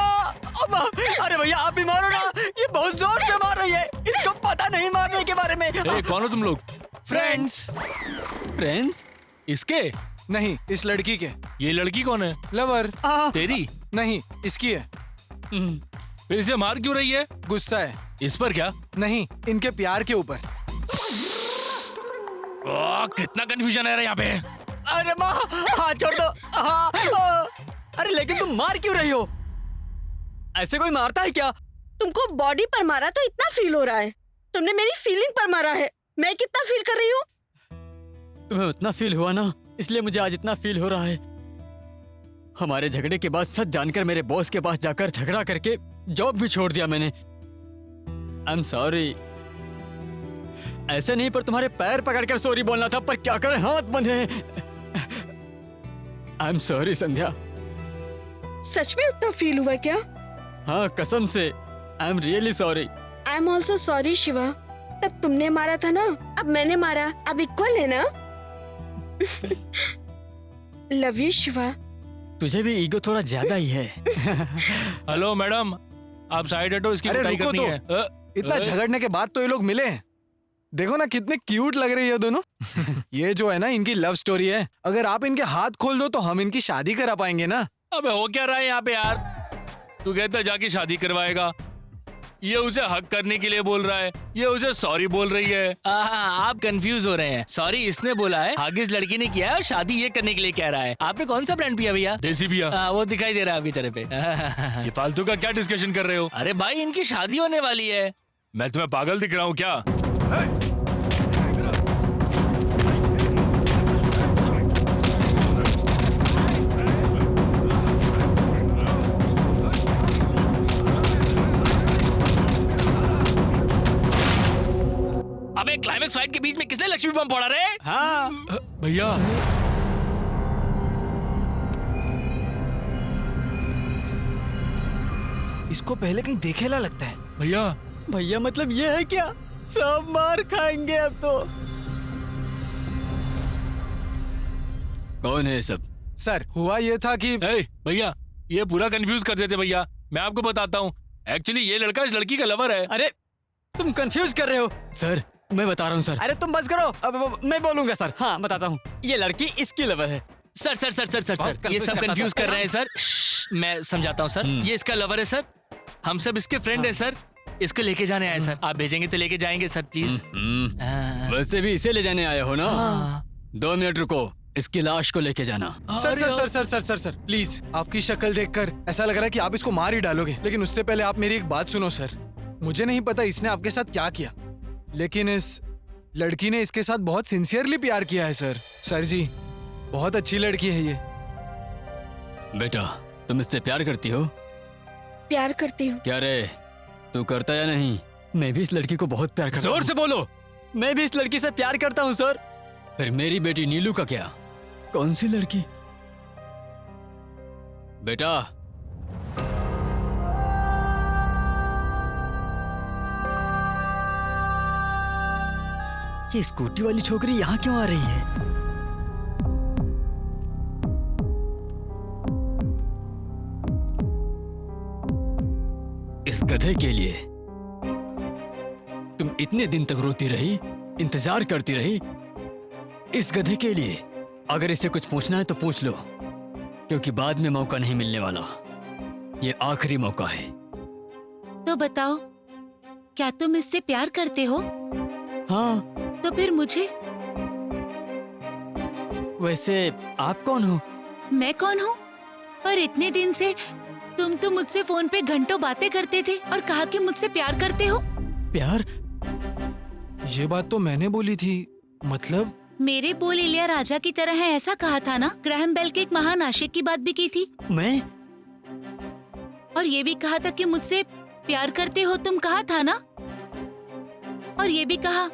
अम्मा! अरे भैया आप भी मारो ना, ये बहुत जोर से मार रही है, इसको पता नहीं मारने के बारे में। कौन हो तुम लोग? फ्रेंड्स। फ्रेंड्स? इसके? नहीं, इस लड़की के। ये लड़की कौन है? लवर। तेरी? नहीं, इसकी है। फिर इसे मार क्यों रही है? गुस्सा है। इस पर क्या? नहीं, इनके प्यार के ऊपर। कितना कंफ्यूजन है यहाँ पे। अरे माँ, हाँ छोड़ दो। अरे लेकिन तुम मार क्यों रही हो? ऐसे कोई मारता है क्या? तुमको बॉडी पर मारा तो इतना फील हो रहा है, तुमने मेरी फीलिंग पर मारा है। मैं कितना फील कर रही हूँ? तुम्हें उतना फील हुआ ना, इसलिए मुझे आज इतना फील हो रहा है। हमारे झगड़े के बाद सच जानकर मेरे बॉस के पास जाकर झगड़ा करके जॉब भी छोड़ दिया मैंने। I am sorry. ऐसे नहीं, पर तुम्हारे पैर पकड़कर सॉरी बोलना था, पर क्या करें, हाथ बंधे। आई एम सॉरी संध्या। सच में उतना फील हुआ क्या? हाँ कसम से, आई am really sorry. I am also sorry Shiva. तब तुमने मारा था ना, अब मैंने मारा, अब इक्वल है ना? Love you Shiva. तुझे भी ईगो थोड़ा ज्यादा ही है। हेलो मैडम, आप साइड हटो, इसकी अरे पिटाई रुको करनी तो। है। इतना झगड़ने के बाद तो ये लोग मिले हैं। देखो ना कितने क्यूट लग रही है दोनों। ये जो है ना इनकी लव स्टोरी है। अगर आप इनके हाथ खोल दो तो हम इनकी शादी करा पाएंगे ना। अबे हो क्या रहा है यहाँ पे यार? तू कहता जाके शादी करवाएगा, ये उसे हक करने के लिए बोल रहा है, ये उसे सॉरी बोल रही है। आप कंफ्यूज हो रहे हैं। सॉरी इसने बोला है, आगे इस लड़की ने किया है, और शादी ये करने के लिए कह रहा है। आपने कौन सा ब्रांड पिया भैया? देसी पिया। वो दिखाई दे रहा है अभी तेरे पे। ये फालतू का क्या डिस्कशन कर रहे हो? अरे भाई इनकी शादी होने वाली है। मैं तुम्हें पागल दिख रहा हूँ क्या? अबे क्लाइमेक्स फाइट के बीच में किसने लक्ष्मी बम फोड़ा रे? हाँ भैया इसको पहले कहीं देखेला लगता है। भैया भैया मतलब ये है क्या? सब मार खाएंगे अब तो। कौन है ये सब? सर हुआ ये था कि भैया ये पूरा कंफ्यूज कर देते भैया। मैं आपको बताता हूँ, एक्चुअली ये लड़का इस लड़की का लवर है। अरे तुम कंफ्यूज कर रहे हो सर। मैं बता रहा हूँ सर। अरे तुम बस करो, अब मैं बोलूंगा सर। हाँ बताता हूँ, ये लड़की इसकी लवर है। Sir sir sir sir sir sir ये सब कंफ्यूज कर रहे हैं सर। मैं समझाता हूँ सर। ये इसका लवर है सर, हम सब इसके फ्रेंड है सर। इसको लेके जाने आए सर। आप भेजेंगे तो लेके जाएंगे सर प्लीज। वैसे भी इसे ले जाने आए हो ना? 2 मिनट रुको, इसकी लाश को लेके जाना। Sir sir sir sir sir sir sir please, आपकी शक्ल देखकर ऐसा लग रहा है कि आप इसको मार ही डालोगे। लेकिन उससे पहले आप मेरी एक बात सुनो सर। मुझे नहीं पता इसने आपके साथ क्या किया, लेकिन इस लड़की ने इसके साथ बहुत सिंसियरली प्यार किया है सर। सर जी बहुत अच्छी लड़की है ये। बेटा तुम इससे प्यार करती हो? प्यार करती हूँ। क्या रे, तू करता या नहीं? मैं भी इस लड़की को बहुत प्यार करता हूँ। जोर से बोलो। मैं भी इस लड़की से प्यार करता हूँ सर। फिर मेरी बेटी नीलू का क्या? कौन सी लड़की? बेटा ये स्कूटी वाली छोकरी यहाँ क्यों आ रही है? इस गधे के लिए तुम इतने दिन तक रोती रही, इंतजार करती रही। इस गधे के लिए अगर इससे कुछ पूछना है तो पूछ लो, क्योंकि बाद में मौका नहीं मिलने वाला। ये आखिरी मौका है। तो बताओ, क्या तुम इससे प्यार करते हो? हाँ। तो फिर मुझे? वैसे आप कौन हो? मैं कौन हूँ? पर इतने दिन से तुम तो मुझसे फोन पे घंटों बातें करते थे और कहा कि मुझसे प्यार करते हो। प्यार? ये बात तो मैंने बोली थी। मतलब मेरे बोल इलिया राजा की तरह है ऐसा कहा था ना। ग्राहम बेल के एक महान आशिक की बात भी की थी। मैं? और ये भी कहा था कि मुझसे प्यार करते हो तुम, कहा था ना। और ये भी कहा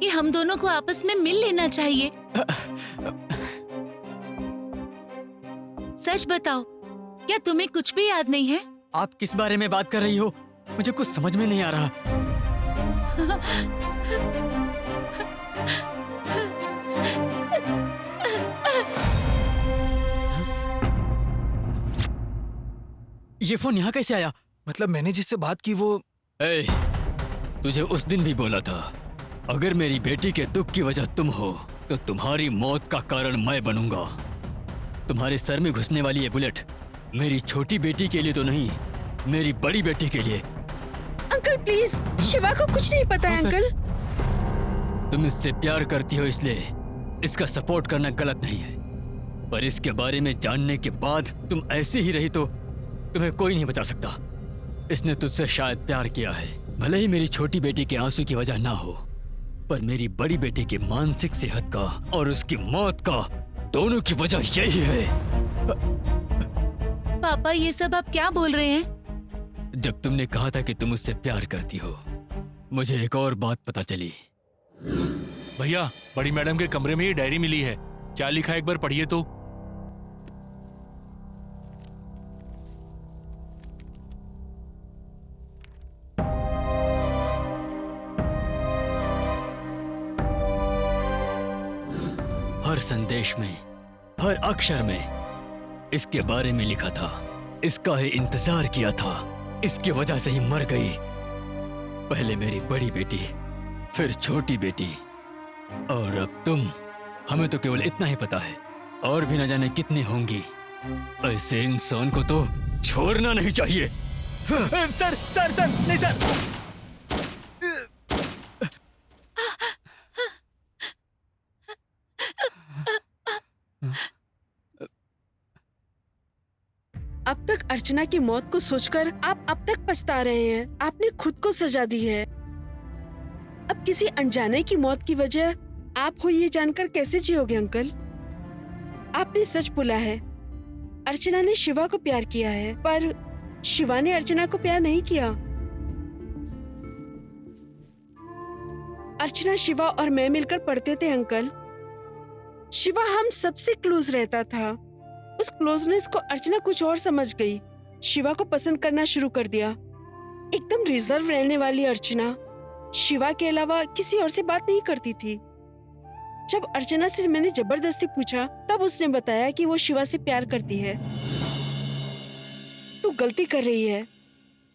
कि हम दोनों को आपस में मिल लेना चाहिए। सच बताओ, क्या तुम्हें कुछ भी याद नहीं है? आप किस बारे में बात कर रही हो? मुझे कुछ समझ में नहीं आ रहा। ये फोन यहाँ कैसे आया? मतलब मैंने जिससे बात की वो तुझे उस दिन भी बोला था, अगर मेरी बेटी के दुख की वजह तुम हो तो तुम्हारी मौत का कारण मैं बनूंगा। तुम्हारे सर में घुसने वाली ये बुलेट मेरी छोटी बेटी के लिए तो नहीं, मेरी बड़ी बेटी के लिए। अंकल प्लीज, शिवा को कुछ नहीं पता है अंकल। तुम इससे प्यार करती हो इसलिए इसका सपोर्ट करना गलत नहीं है, पर इसके बारे में जानने के बाद तुम ऐसी ही रही तो तुम्हें कोई नहीं बचा सकता। इसने तुझसे शायद प्यार किया है, भले ही मेरी छोटी बेटी के आंसू की वजह ना हो, पर मेरी बड़ी बेटी की मानसिक सेहत का और उसकी मौत का दोनों की वजह यही है। पापा ये सब आप क्या बोल रहे हैं? जब तुमने कहा था कि तुम उससे प्यार करती हो, मुझे एक और बात पता चली। भैया बड़ी मैडम के कमरे में ये डायरी मिली है। क्या लिखा है एक बार पढ़िए तो। हर संदेश में, हर अक्षर में इसके बारे में लिखा था। इसका ही इंतजार किया था, इसकी वजह से ही मर गई। पहले मेरी बड़ी बेटी, फिर छोटी बेटी, और अब तुम। हमें तो केवल इतना ही पता है, और भी न जाने कितनी होंगी। ऐसे इंसान को तो छोड़ना नहीं चाहिए। सर सर सर नहीं सर। अब तक अर्चना की मौत को सोचकर आप अब तक पछता रहे हैं। आपने खुद को सजा दी है। अब किसी अनजाने की मौत की वजह आप हो ये जानकर कैसे जियोगे अंकल? आपने सच बोला है, अर्चना ने शिवा को प्यार किया है, पर शिवा ने अर्चना को प्यार नहीं किया। अर्चना, शिवा और मैं मिलकर पढ़ते थे अंकल। शिवा हम सबसे क्लोज रहता था। उस क्लोजनेस को अर्चना कुछ और समझ गई। शिवा को पसंद करना शुरू कर दिया। एकदम रिजर्व रहने वाली अर्चना शिवा के अलावा किसी और से बात नहीं करती थी। जब अर्चना से मैंने जबरदस्ती पूछा तब उसने बताया कि वो शिवा से प्यार करती है। तू गलती कर रही है,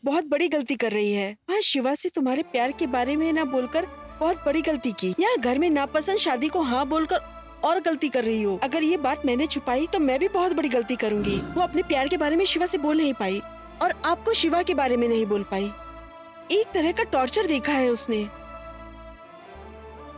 बहुत बड़ी गलती कर रही है। वह शिवा से तुम्हारे प्यार के बारे में ना बोलकर बहुत बड़ी गलती की। यहाँ घर में नापसंद शादी को हाँ बोलकर और गलती कर रही हो। अगर ये बात मैंने छुपाई तो मैं भी बहुत बड़ी गलती करूंगी। वो अपने प्यार के बारे में शिवा से बोल नहीं पाई और आपको शिवा के बारे में नहीं बोल पाई। एक तरह का टॉर्चर देखा है उसने।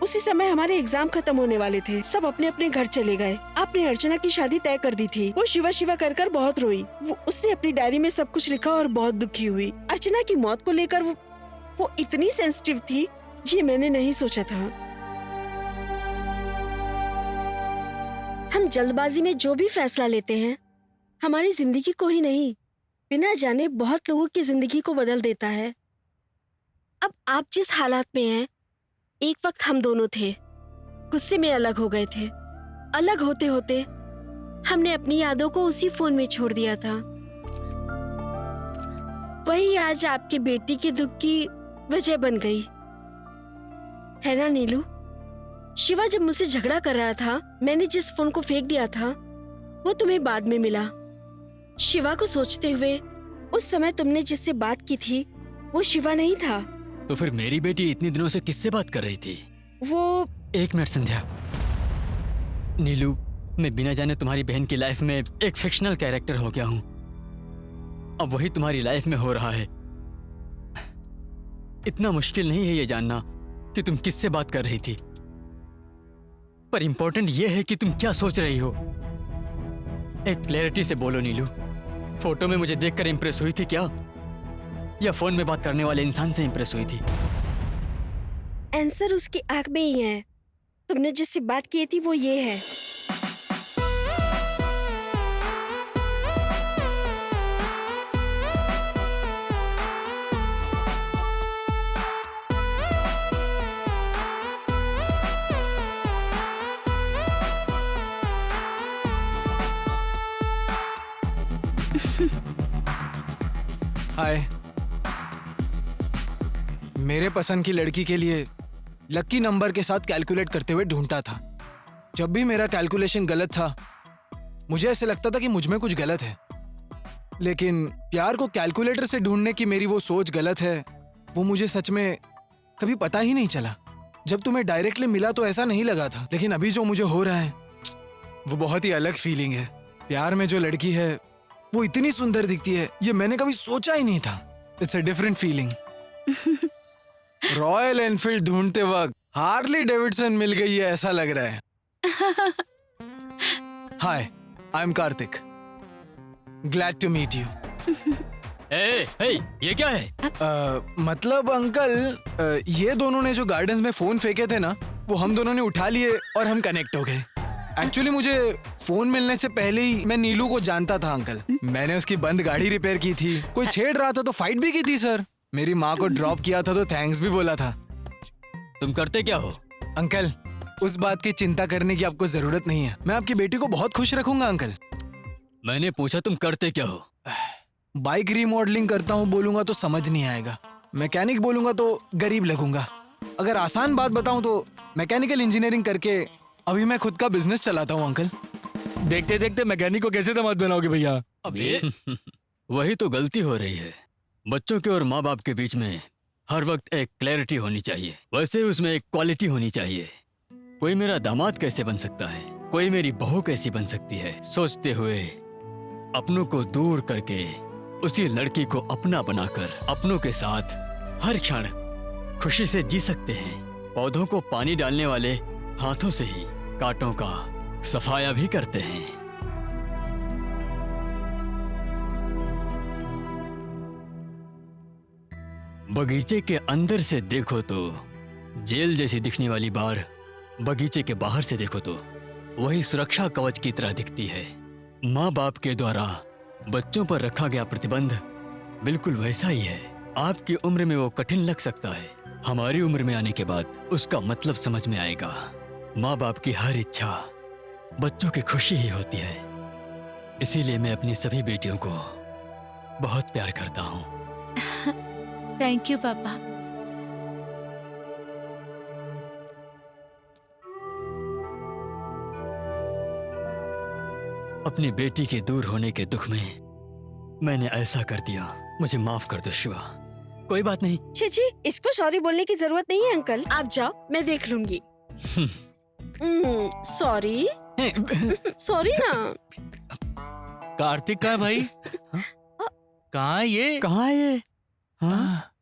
उसी समय हमारे एग्जाम खत्म होने वाले थे। सब अपने अपने घर चले गए। आपने अर्चना की शादी तय कर दी थी। वो शिवा शिवा कर कर बहुत रोई। उसने अपनी डायरी में सब कुछ लिखा और बहुत दुखी हुई। अर्चना की मौत को लेकर वो इतनी सेंसिटिव थी, ये मैंने नहीं सोचा था। हम जल्दबाजी में जो भी फैसला लेते हैं हमारी जिंदगी को ही नहीं, बिना जाने बहुत लोगों की जिंदगी को बदल देता है। अब आप जिस हालात में हैं, एक वक्त हम दोनों थे, गुस्से में अलग हो गए थे। अलग होते होते हमने अपनी यादों को उसी फोन में छोड़ दिया था। वही आज आपकी बेटी के दुख की वजह बन गई है ना नीलू? शिवा जब मुझसे झगड़ा कर रहा था, मैंने जिस फोन को फेंक दिया था वो तुम्हें बाद में मिला। शिवा को सोचते हुए उस समय तुमने जिससे बात की थी वो शिवा नहीं था। तो फिर मेरी बेटी इतने दिनों से किससे बात कर रही थी? वो एक मिनट संध्या। नीलू, मैं बिना जाने तुम्हारी बहन की लाइफ में एक फिक्शनल कैरेक्टर हो गया हूं। अब वही तुम्हारी लाइफ में हो रहा है। इतना मुश्किल नहीं है ये जानना कि तुम किससे बात कर रही थी, पर इंपॉर्टेंट ये है कि तुम क्या सोच रही हो। एक क्लैरिटी से बोलो नीलू, फोटो में मुझे देखकर इंप्रेस हुई थी क्या, या फोन में बात करने वाले इंसान से इंप्रेस हुई थी? आंसर उसकी आंख में ही है। तुमने जिससे बात की थी वो ये है। हाय। मेरे पसंद की लड़की के लिए लकी नंबर के साथ कैलकुलेट करते हुए ढूंढता था। जब भी मेरा कैलकुलेशन गलत था, मुझे ऐसे लगता था कि मुझ में कुछ गलत है। लेकिन प्यार को कैलकुलेटर से ढूंढने की मेरी वो सोच गलत है, वो मुझे सच में कभी पता ही नहीं चला। जब तुम्हें डायरेक्टली मिला तो ऐसा नहीं लगा था, लेकिन अभी जो मुझे हो रहा है वो बहुत ही अलग फीलिंग है। प्यार में जो लड़की है वो इतनी सुंदर दिखती है, ये मैंने कभी सोचा ही नहीं था। It's a different feeling. Royal Enfield ढूंढते वक्त हार्ली डेविडसन मिल गई है ऐसा लग रहा है। Hi, I am Kartik. Glad to meet you. ये क्या है? मतलब अंकल, ये दोनों ने जो गार्डन्स में फोन फेंके थे ना, वो हम दोनों ने उठा लिए और हम कनेक्ट हो गए। एक्चुअली मुझे फोन मिलने से पहले ही मैं नीलू को जानता था अंकल। मैंने उसकी बंद गाड़ी रिपेयर की थी। कोई छेड़ रहा था तो फाइट भी की थी सर। मेरी माँ को ड्रॉप किया था तो थैंक्स भी बोला था। तुम करते क्या हो? अंकल, उस बात की चिंता करने की आपको जरूरत नहीं है। मैं आपकी बेटी को बहुत खुश रखूंगा अंकल। मैंने पूछा तुम करते क्या हो? बाइक रीमॉडलिंग करता हूँ बोलूंगा तो समझ नहीं आएगा। मैकेनिक बोलूंगा तो गरीब लगूंगा। अगर आसान बात बताऊं तो मैकेनिकल इंजीनियरिंग करके अभी मैं खुद का बिजनेस चलाता हूँ अंकल। देखते देखते मैकेनिक को कैसे दामाद बनाओगे भैया? अबे वही तो गलती हो रही है। बच्चों के और माँ बाप के बीच में हर वक्त एक क्लैरिटी होनी चाहिए, वैसे उसमें एक क्वालिटी होनी चाहिए। कोई मेरा दामाद कैसे बन सकता है, कोई मेरी बहू कैसी बन सकती है, सोचते हुए अपनों को दूर करके उसी लड़की को अपना बनाकर अपनों के साथ हर क्षण खुशी से जी सकते हैं। पौधों को पानी डालने वाले हाथों से ही कांटों का सफाया भी करते हैं। बगीचे के अंदर से देखो तो जेल जैसी दिखने वाली बाड़ बगीचे के बाहर से देखो तो वही सुरक्षा कवच की तरह दिखती है। माँ बाप के द्वारा बच्चों पर रखा गया प्रतिबंध बिल्कुल वैसा ही है। आपकी उम्र में वो कठिन लग सकता है, हमारी उम्र में आने के बाद उसका मतलब समझ में आएगा। माँ बाप की हर इच्छा बच्चों की खुशी ही होती है। इसीलिए मैं अपनी सभी बेटियों को बहुत प्यार करता हूँ। थैंक यू पापा। अपनी बेटी के दूर होने के दुख में मैंने ऐसा कर दिया, मुझे माफ कर दो शिवा। कोई बात नहीं। छी, इसको सॉरी बोलने की जरूरत नहीं है अंकल, आप जाओ, मैं देख लूंगी। सॉरी सॉरी ना। कार्तिक का है भाई? कहाँ है ये? कहाँ है ये? हाँ?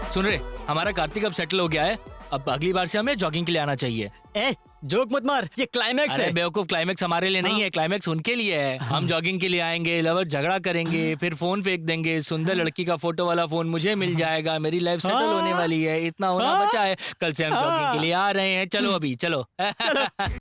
सुन रहे, हमारा कार्तिक अब सेटल हो गया है। अब अगली बार से हमें जॉगिंग के लिए आना चाहिए। ए, जोक मत मार, ये क्लाइमैक्स अरे है। बेवकूफ, क्लाइमैक्स हमारे लिए नहीं है, क्लाइमैक्स उनके लिए है। हम जॉगिंग के लिए आएंगे, लवर झगड़ा करेंगे, फिर फोन फेंक देंगे, सुंदर लड़की का फोटो वाला फोन मुझे मिल जाएगा, मेरी लाइफ सेटल होने वाली है, इतना होना बचा है। कल से हम जॉगिंग के लिए आ रहे हैं। चलो अभी चलो।